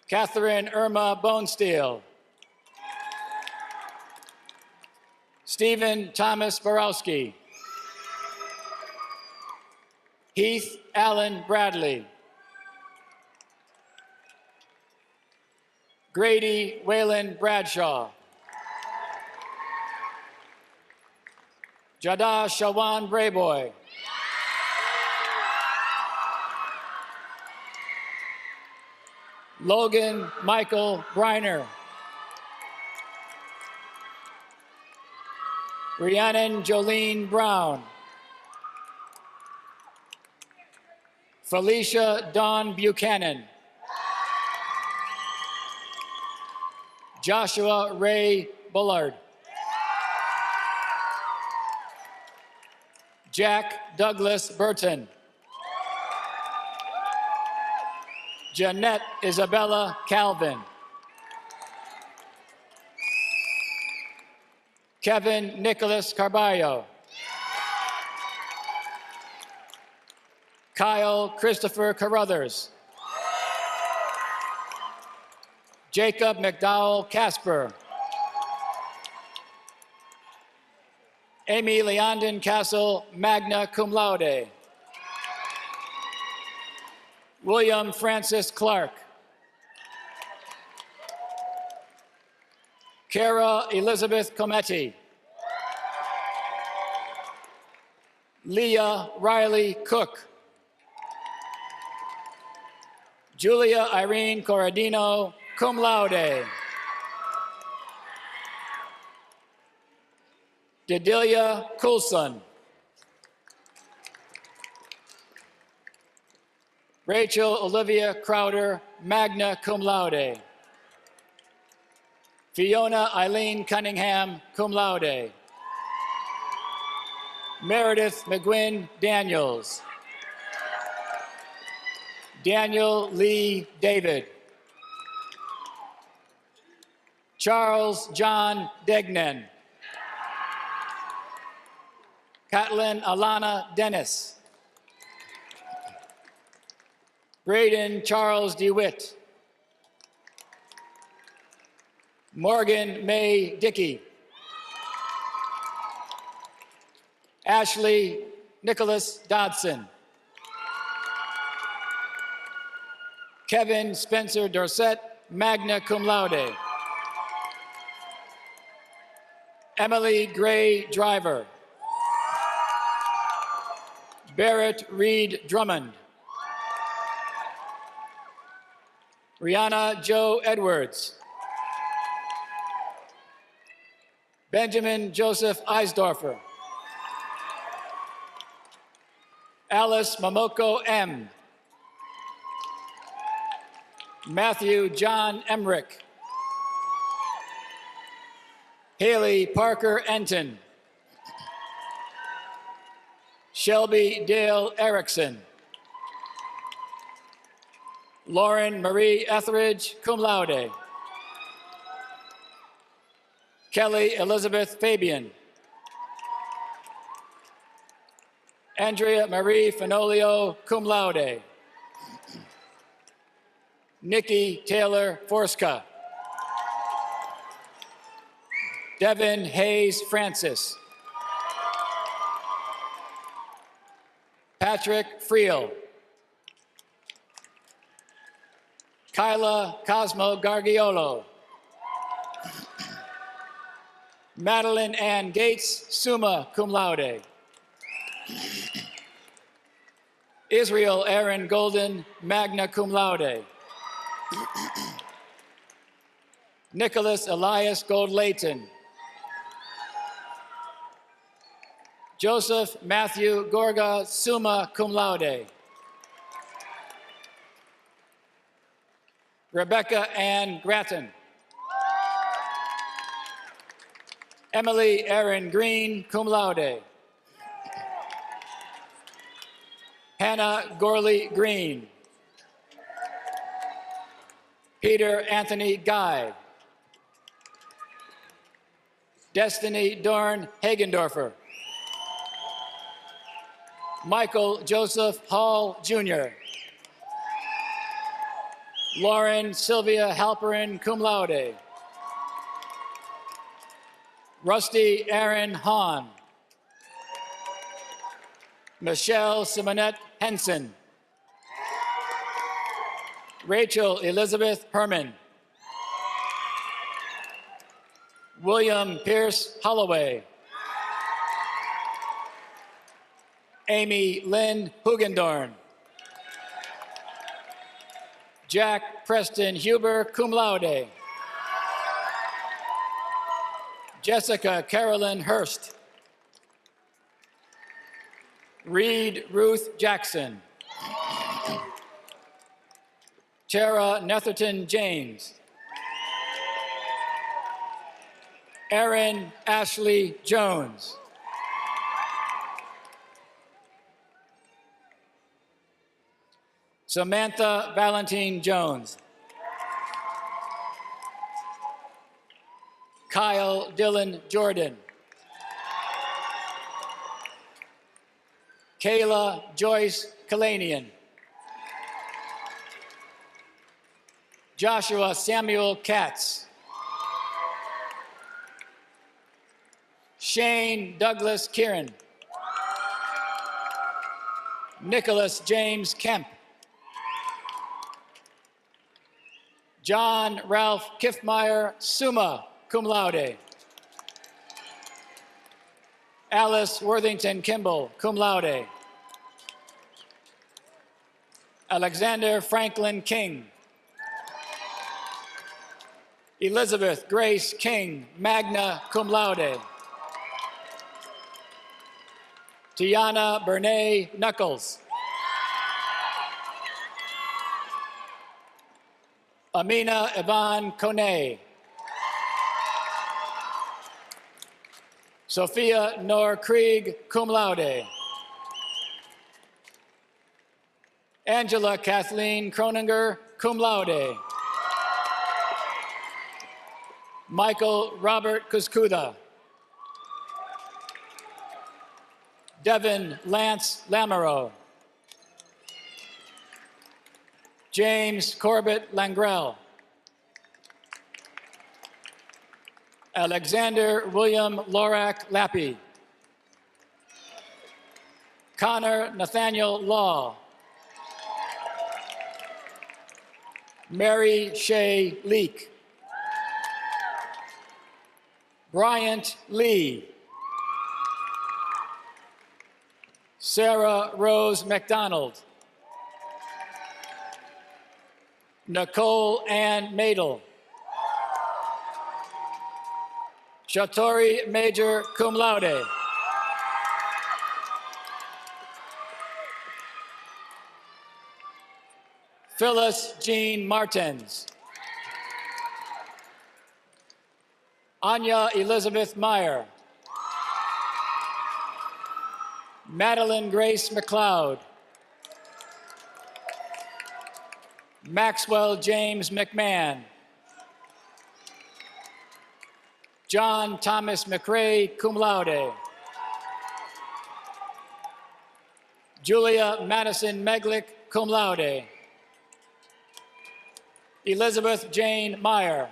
Catherine Irma Bonesteel. Stephen Thomas Borowski. Heath Allen Bradley. Grady Waylon Bradshaw. Jada Shawan Brayboy. Logan Michael Briner. Rhiannon Jolene Brown. Felicia Dawn Buchanan. Joshua Ray Bullard. Jack Douglas Burton. Jeanette Isabella Calvin. Kevin Nicholas Carballo. Kyle Christopher Carruthers. Jacob McDowell Casper. Amy Leondon Castle, magna cum laude. William Francis Clark. Kara Elizabeth Cometti. Leah Riley Cook. Julia Irene Corradino, cum laude. Didilia Coulson. Rachel Olivia Crowder, magna cum laude. Fiona Eileen Cunningham, cum laude. Meredith McGuinn Daniels. Daniel Lee David. Charles John Degnan. Caitlin Alana Dennis. Braden Charles DeWitt. Morgan May Dickey. Ashley Nicholas Dodson. Kevin Spencer Dorset, magna cum laude. Emily Gray Driver. Barrett Reed Drummond. Rihanna Joe Edwards. Benjamin Joseph Eisdorfer. Alice Momoko M. Matthew John Emmerich. Haley Parker Enton. Shelby Dale Erickson. Lauren Marie Etheridge, cum laude. Kelly Elizabeth Fabian. Andrea Marie Fenolio, cum laude. Nikki Taylor Forska. Devin Hayes Francis. Patrick Friel. Kyla Cosmo Gargiolo. Madeline Ann Gates, summa cum laude. Israel Aaron Golden, magna cum laude. Nicholas Elias Gold-Layton. Joseph Matthew Gorga, summa cum laude. Rebecca Ann Grattan. Emily Erin Green, cum laude. Hannah Gorley Green. Peter Anthony Guy. Destiny Dorn Hagendorfer. Michael Joseph Hall, Jr. Lauren Sylvia Halperin, cum laude. Rusty Aaron Hahn. Michelle Simonette Henson. Rachel Elizabeth Herman. William Pierce Holloway. Amy Lynn Hugendorn. Jack Preston Huber, cum laude. Jessica Carolyn Hurst. Reed Ruth Jackson. Tara Netherton James. Erin Ashley Jones. Samantha Valentine Jones. Kyle Dylan Jordan. Kayla Joyce Kalanian. Joshua Samuel Katz. Shane Douglas Kieran. Nicholas James Kemp. John Ralph Kiffmeyer, summa cum laude. Alice Worthington Kimball, cum laude. Alexander Franklin King. Elizabeth Grace King, magna cum laude. Tiana Bernay Knuckles. Amina Yvonne Kone. Sophia Nor Krieg, cum laude. Angela Kathleen Croninger, cum laude. Michael Robert Kuzkuda. Devin Lance Lamoureux. James Corbett Langrell. Alexander William Lorak Lappy. Connor Nathaniel Law. Mary Shea Leak. Bryant Lee. Sarah Rose McDonald. Nicole Ann Madel. Shatori Major, cum laude. Phyllis Jean Martens. Anya Elizabeth Meyer. Madeline Grace McLeod. Maxwell James McMahon. John Thomas McRae, cum laude. Julia Madison Meglick, cum laude. Elizabeth Jane Meyer.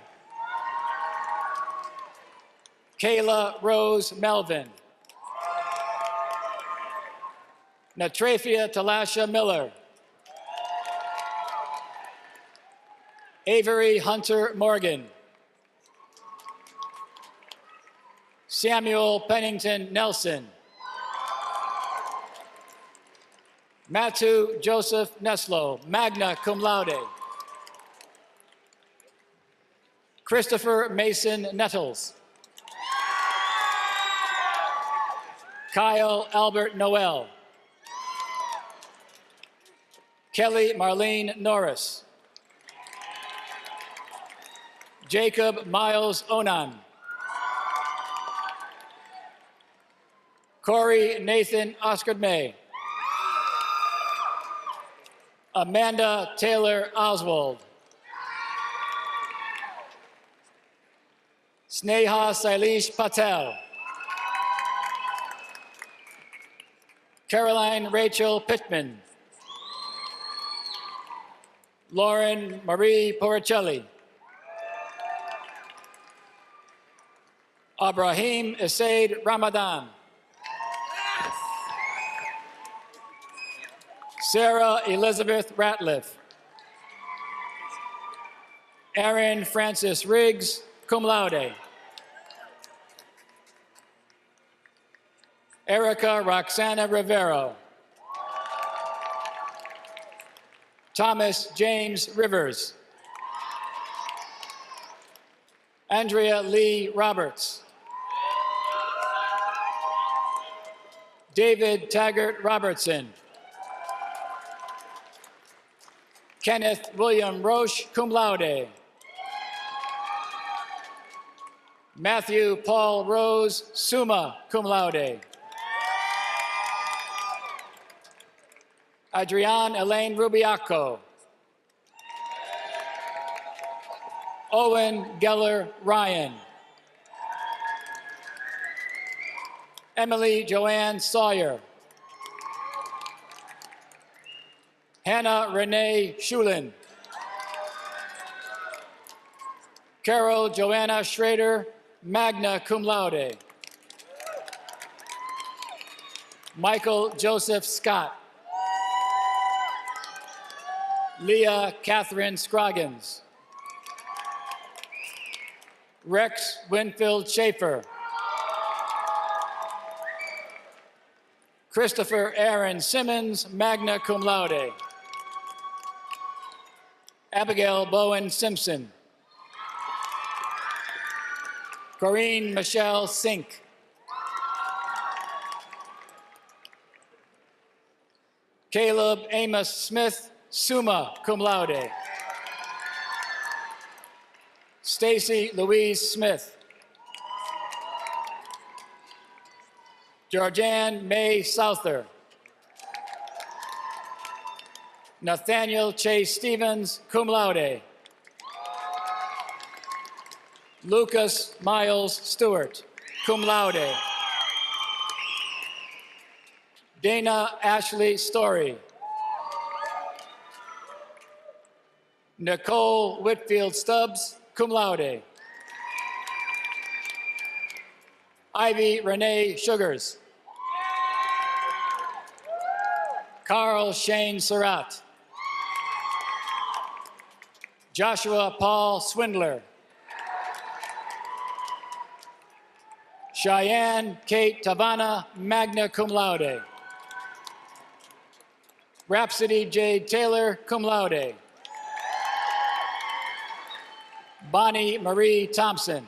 Kayla Rose Melvin. Natrafia Talasha Miller. Avery Hunter Morgan. Samuel Pennington Nelson. Matthew Joseph Neslo, magna cum laude. Christopher Mason Nettles. Kyle Albert Noel. Kelly Marlene Norris. Jacob Miles Onan. Corey Nathan Oscar May. Amanda Taylor Oswald. Sneha Sailesh Patel. Caroline Rachel Pittman. Lauren Marie Porricelli. Abraham Esaid Ramadan. Sarah Elizabeth Ratliff. Aaron Francis Riggs, cum laude. Erica Roxana Rivero. Thomas James Rivers. Andrea Lee Roberts. David Taggart Robertson. Kenneth William Roche, cum laude. Matthew Paul Rose, summa cum laude. Adrienne Elaine Rubiaco. Owen Geller Ryan. Emily Joanne Sawyer. Hannah Renee Schulin. Carol Joanna Schrader, magna cum laude. Michael Joseph Scott. Leah Catherine Scroggins. Rex Winfield Schaefer. Christopher Aaron Simmons, magna cum laude. Abigail Bowen Simpson. Corinne Michelle Sink. Caleb Amos Smith, summa cum laude. Stacy Louise Smith. Georgianne May Souther. Nathaniel Chase Stevens, cum laude. Lucas Miles Stewart, cum laude. Dana Ashley Story. Nicole Whitfield Stubbs, cum laude. Ivy Renee Sugars. Carl Shane Surratt. Joshua Paul Swindler. Cheyenne Kate Tavana, magna cum laude. Rhapsody Jade Taylor, cum laude. Bonnie Marie Thompson.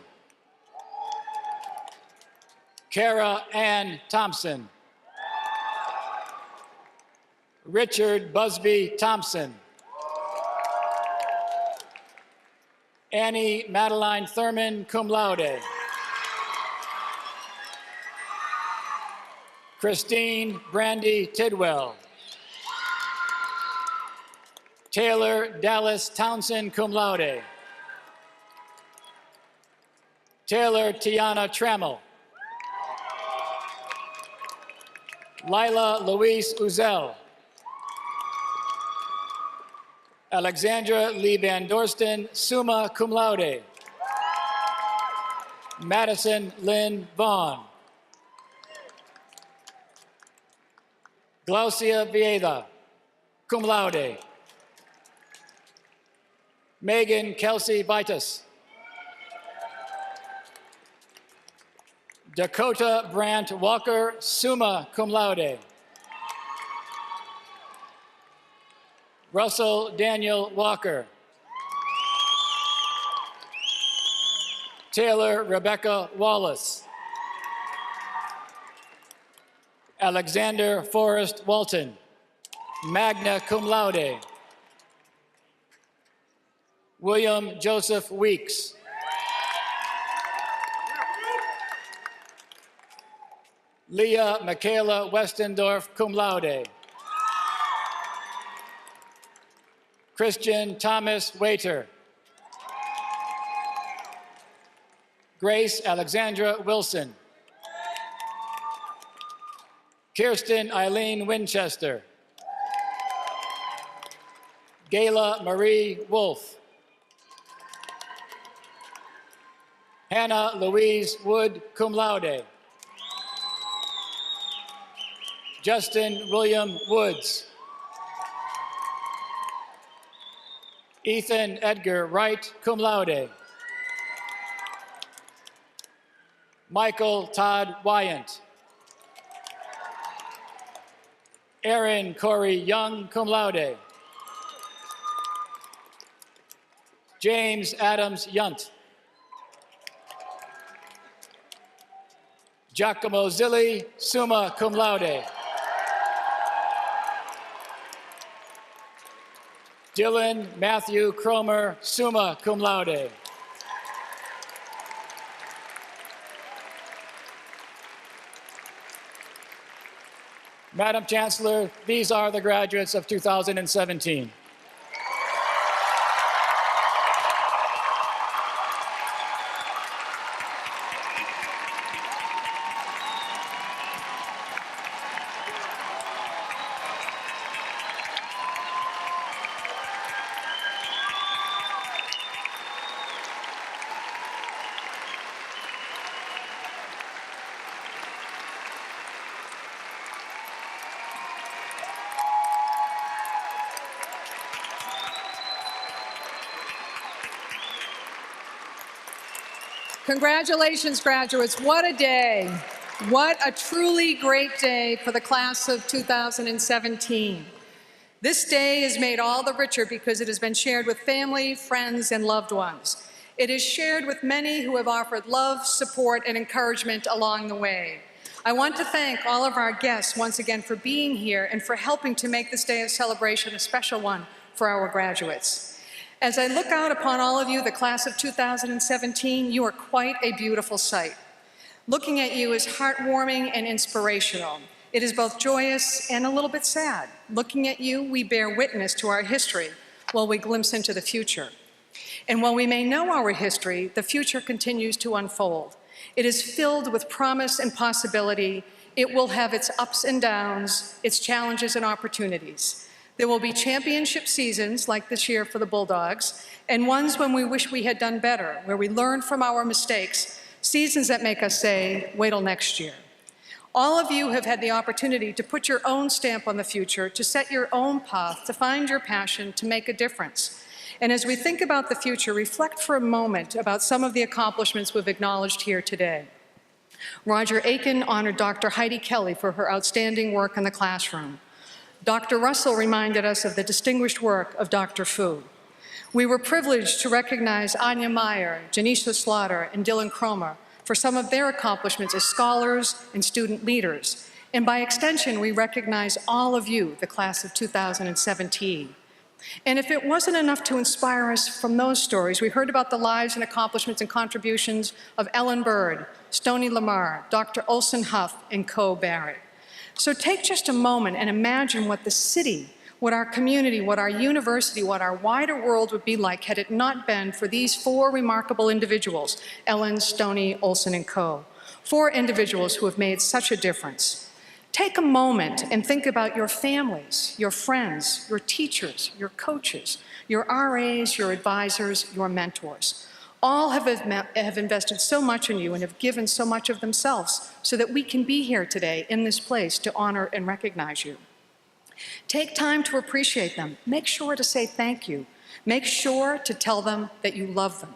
Kara Ann Thompson. Richard Busby Thompson. Annie Madeline Thurman, cum laude. Christine Brandy Tidwell. Taylor Dallas Townsend, cum laude. Taylor Tiana Trammell. Lila Louise Uzel. Alexandra Lee Van Dorsten, summa cum laude. Madison Lynn Vaughn. Glaucia Vieda, cum laude. Megan Kelsey Vitus. Dakota Brandt Walker, summa cum laude. Russell Daniel Walker. Taylor Rebecca Wallace. Alexander Forrest Walton, magna cum laude. William Joseph Weeks. Leah Michaela Westendorf, cum laude. Christian Thomas Waiter. Grace Alexandra Wilson. Kirsten Eileen Winchester. Gayla Marie Wolf. Hannah Louise Wood, cum laude. Justin William Woods. Ethan Edgar Wright, cum laude. Michael Todd Wyant. Aaron Corey Young, cum laude. James Adams Yunt. Giacomo Zilli, summa cum laude. Dylan Matthew Cromer, summa cum laude. Madam Chancellor, these are the graduates of 2017. Congratulations, graduates. What a day. What a truly great day for the class of 2017. This day is made all the richer because it has been shared with family, friends, and loved ones. It is shared with many who have offered love, support, and encouragement along the way. I want to thank all of our guests once again for being here and for helping to make this day of celebration a special one for our graduates. As I look out upon all of you, the class of 2017, you are quite a beautiful sight. Looking at you is heartwarming and inspirational. It is both joyous and a little bit sad. Looking at you, we bear witness to our history while we glimpse into the future. And while we may know our history, the future continues to unfold. It is filled with promise and possibility. It will have its ups and downs, its challenges and opportunities. There will be championship seasons, like this year for the Bulldogs, and ones when we wish we had done better, where we learn from our mistakes, seasons that make us say, wait till next year. All of you have had the opportunity to put your own stamp on the future, to set your own path, to find your passion, to make a difference. And as we think about the future, reflect for a moment about some of the accomplishments we've acknowledged here today. Roger Aiken honored Dr. Heidi Kelly for her outstanding work in the classroom. Dr. Russell reminded us of the distinguished work of Dr. Fu. We were privileged to recognize Anya Meyer, Janisha Slaughter, and Dylan Cromer for some of their accomplishments as scholars and student leaders. And by extension, we recognize all of you, the class of 2017. And if it wasn't enough to inspire us from those stories, we heard about the lives and accomplishments and contributions of Ellen Bird, Stoney Lamar, Dr. Olson Huff, and Co. Barrett. So take just a moment and imagine what the city, what our community, what our university, what our wider world would be like had it not been for these four remarkable individuals, Ellen, Stoney, Olson, and Co. Four individuals who have made such a difference. Take a moment and think about your families, your friends, your teachers, your coaches, your RAs, your advisors, your mentors. All have invested so much in you and have given so much of themselves so that we can be here today in this place to honor and recognize you. Take time to appreciate them. Make sure to say thank you. Make sure to tell them that you love them.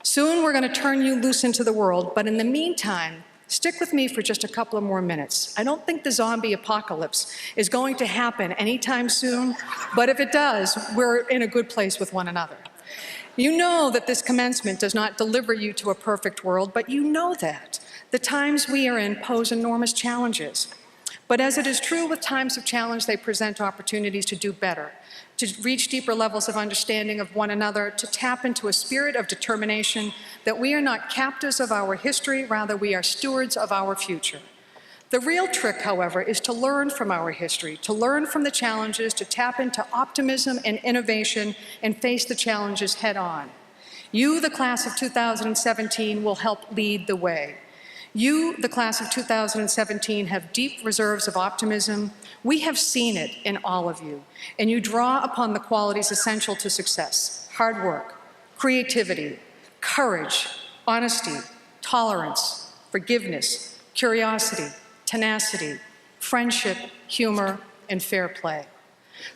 Soon we're going to turn you loose into the world, but in the meantime, stick with me for just a couple of more minutes. I don't think the zombie apocalypse is going to happen anytime soon, but if it does, we're in a good place with one another. You know that this commencement does not deliver you to a perfect world, but you know that. The times we are in pose enormous challenges. But as it is true with times of challenge, they present opportunities to do better, to reach deeper levels of understanding of one another, to tap into a spirit of determination that we are not captives of our history, rather we are stewards of our future. The real trick, however, is to learn from our history, to learn from the challenges, to tap into optimism and innovation and face the challenges head on. You, the class of 2017, will help lead the way. You, the class of 2017, have deep reserves of optimism. We have seen it in all of you, and you draw upon the qualities essential to success: hard work, creativity, courage, honesty, tolerance, forgiveness, curiosity, tenacity, friendship, humor, and fair play.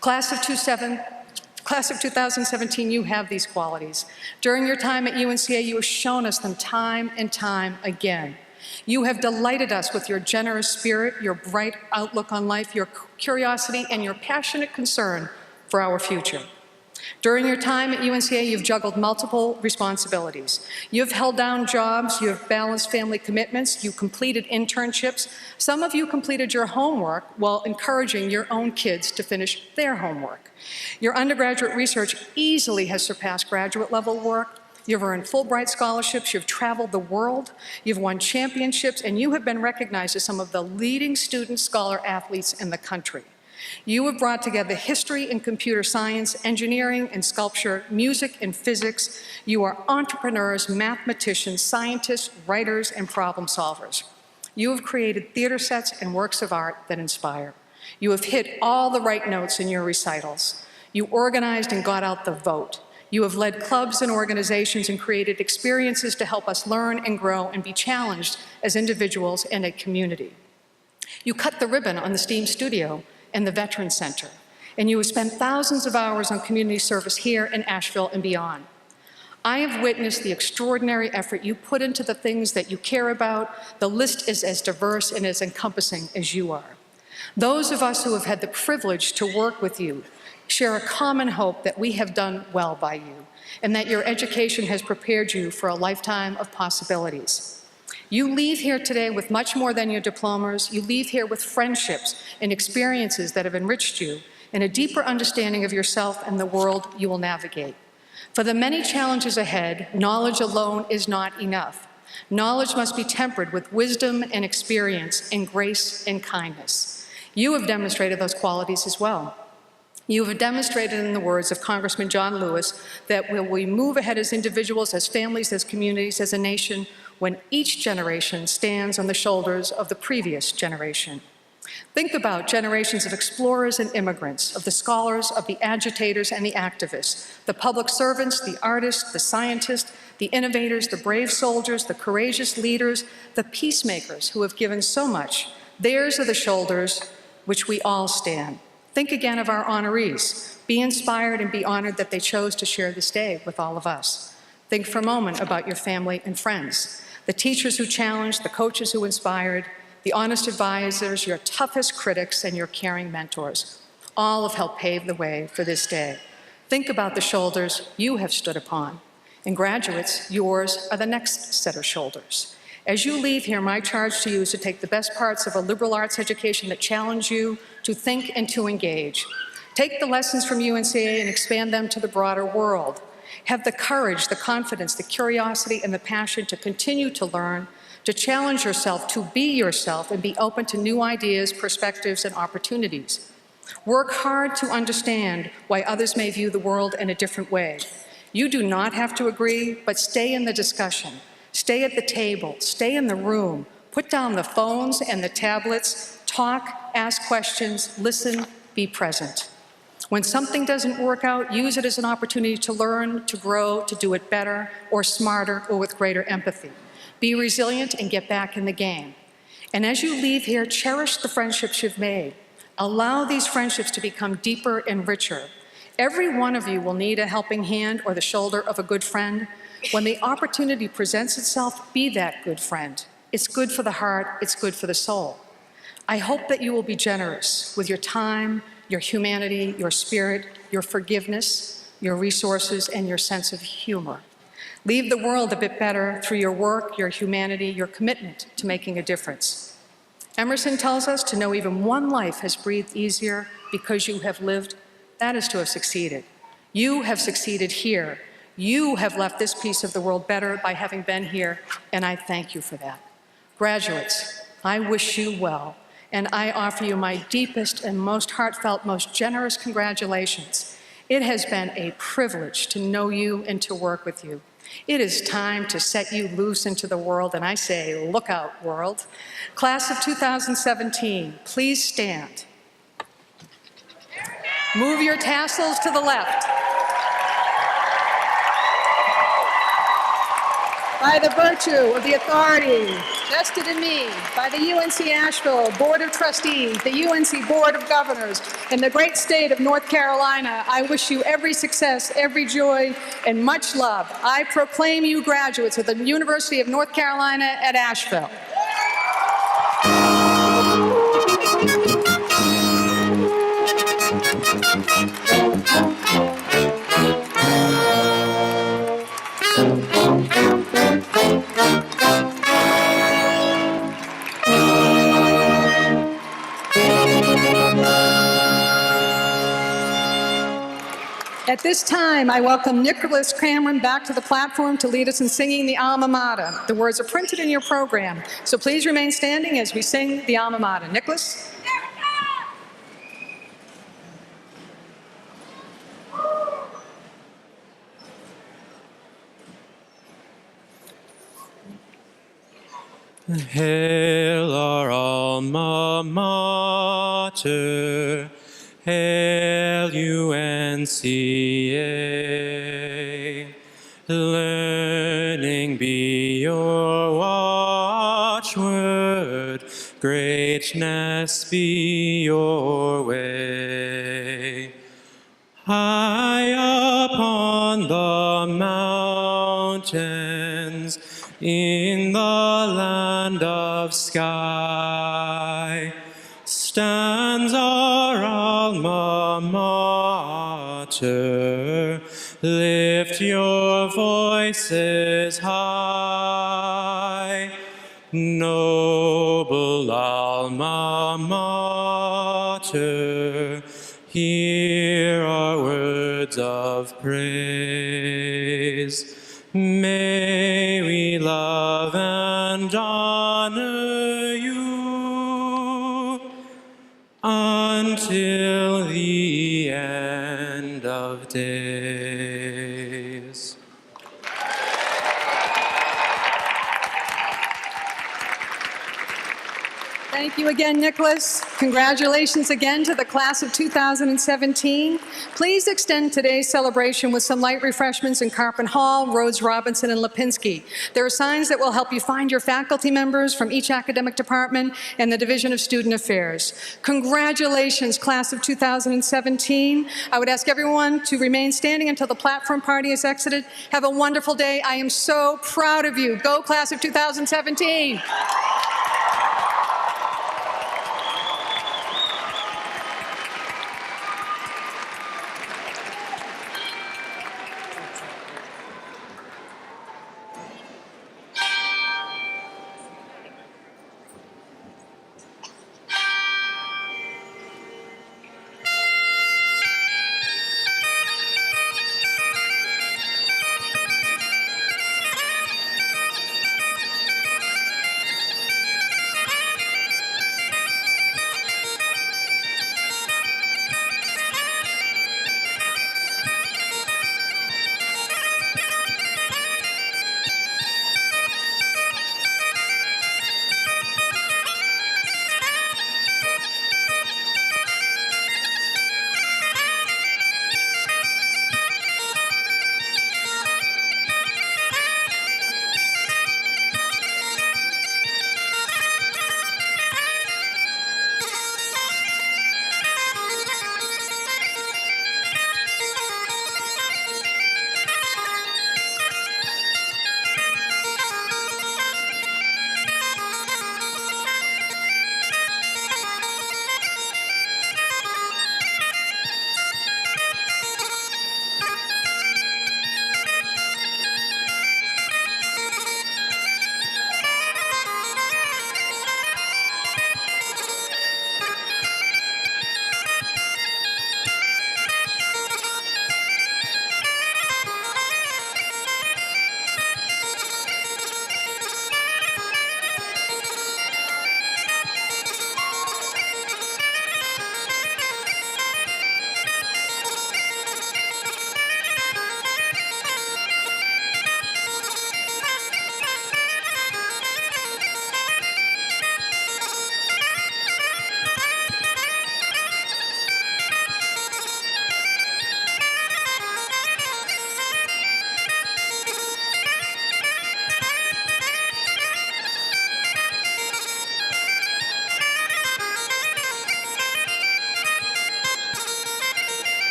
Class of 2017, you have these qualities. During your time at UNCA, you have shown us them time and time again. You have delighted us with your generous spirit, your bright outlook on life, your curiosity, and your passionate concern for our future. During your time at UNCA, you've juggled multiple responsibilities. You've held down jobs, you have balanced family commitments, you completed internships. Some of you completed your homework while encouraging your own kids to finish their homework. Your undergraduate research easily has surpassed graduate level work. You've earned Fulbright scholarships, you've traveled the world, you've won championships, and you have been recognized as some of the leading student scholar athletes in the country. You have brought together history and computer science, engineering and sculpture, music and physics. You are entrepreneurs, mathematicians, scientists, writers, and problem solvers. You have created theater sets and works of art that inspire. You have hit all the right notes in your recitals. You organized and got out the vote. You have led clubs and organizations and created experiences to help us learn and grow and be challenged as individuals and a community. You cut the ribbon on the STEAM Studio and the Veterans Center, and you have spent thousands of hours on community service here in Asheville and beyond. I have witnessed the extraordinary effort you put into the things that you care about. The list is as diverse and as encompassing as you are. Those of us who have had the privilege to work with you share a common hope that we have done well by you, and that your education has prepared you for a lifetime of possibilities. You leave here today with much more than your diplomas. You leave here with friendships and experiences that have enriched you, and a deeper understanding of yourself and the world you will navigate. For the many challenges ahead, knowledge alone is not enough. Knowledge must be tempered with wisdom and experience and grace and kindness. You have demonstrated those qualities as well. You have demonstrated, in the words of Congressman John Lewis, that when we move ahead as individuals, as families, as communities, as a nation, when each generation stands on the shoulders of the previous generation. Think about generations of explorers and immigrants, of the scholars, of the agitators and the activists, the public servants, the artists, the scientists, the innovators, the brave soldiers, the courageous leaders, the peacemakers who have given so much. Theirs are the shoulders which we all stand. Think again of our honorees. Be inspired and be honored that they chose to share this day with all of us. Think for a moment about your family and friends, the teachers who challenged, the coaches who inspired, the honest advisors, your toughest critics, and your caring mentors. All have helped pave the way for this day. Think about the shoulders you have stood upon. And graduates, yours are the next set of shoulders. As you leave here, my charge to you is to take the best parts of a liberal arts education that challenge you to think and to engage. Take the lessons from UNCA and expand them to the broader world. Have the courage, the confidence, the curiosity, and the passion to continue to learn, to challenge yourself, to be yourself, and be open to new ideas, perspectives, and opportunities. Work hard to understand why others may view the world in a different way. You do not have to agree, but stay in the discussion. Stay at the table, stay in the room, put down the phones and the tablets, talk, ask questions, listen, be present. When something doesn't work out, use it as an opportunity to learn, to grow, to do it better or smarter or with greater empathy. Be resilient and get back in the game. And as you leave here, cherish the friendships you've made. Allow these friendships to become deeper and richer. Every one of you will need a helping hand or the shoulder of a good friend. When the opportunity presents itself, be that good friend. It's good for the heart, it's good for the soul. I hope that you will be generous with your time, your humanity, your spirit, your forgiveness, your resources, and your sense of humor. Leave the world a bit better through your work, your humanity, your commitment to making a difference. Emerson tells us to know even one life has breathed easier because you have lived, that is to have succeeded. You have succeeded here. You have left this piece of the world better by having been here, and I thank you for that. Graduates, I wish you well, and I offer you my deepest and most heartfelt, most generous congratulations. It has been a privilege to know you and to work with you. It is time to set you loose into the world, and I say, look out, world. Class of 2017, please stand. Move your tassels to the left. By the virtue of the authority vested in me by the UNC Asheville Board of Trustees, the UNC Board of Governors, and the great state of North Carolina, I wish you every success, every joy, and much love. I proclaim you graduates of the University of North Carolina at Asheville. At this time, I welcome Nicholas Cameron back to the platform to lead us in singing the Alma Mater. The words are printed in your program, so please remain standing as we sing the Alma Mater. Nicholas? Hail our alma mater, hail UNCA. Learning be your watchword, greatness be your way. High upon the mountains, in the land of sky, stands our alma mater. Lift your voices high. Noble alma mater, hear our words of praise. May we love and honor you until the end of days. Thank you again, Nicholas. Congratulations again to the class of 2017. Please extend today's celebration with some light refreshments in Carpent Hall, Rhodes Robinson, and Lipinski. There are signs that will help you find your faculty members from each academic department and the Division of Student Affairs. Congratulations, class of 2017. I would ask everyone to remain standing until the platform party is exited. Have a wonderful day. I am so proud of you. Go, class of 2017.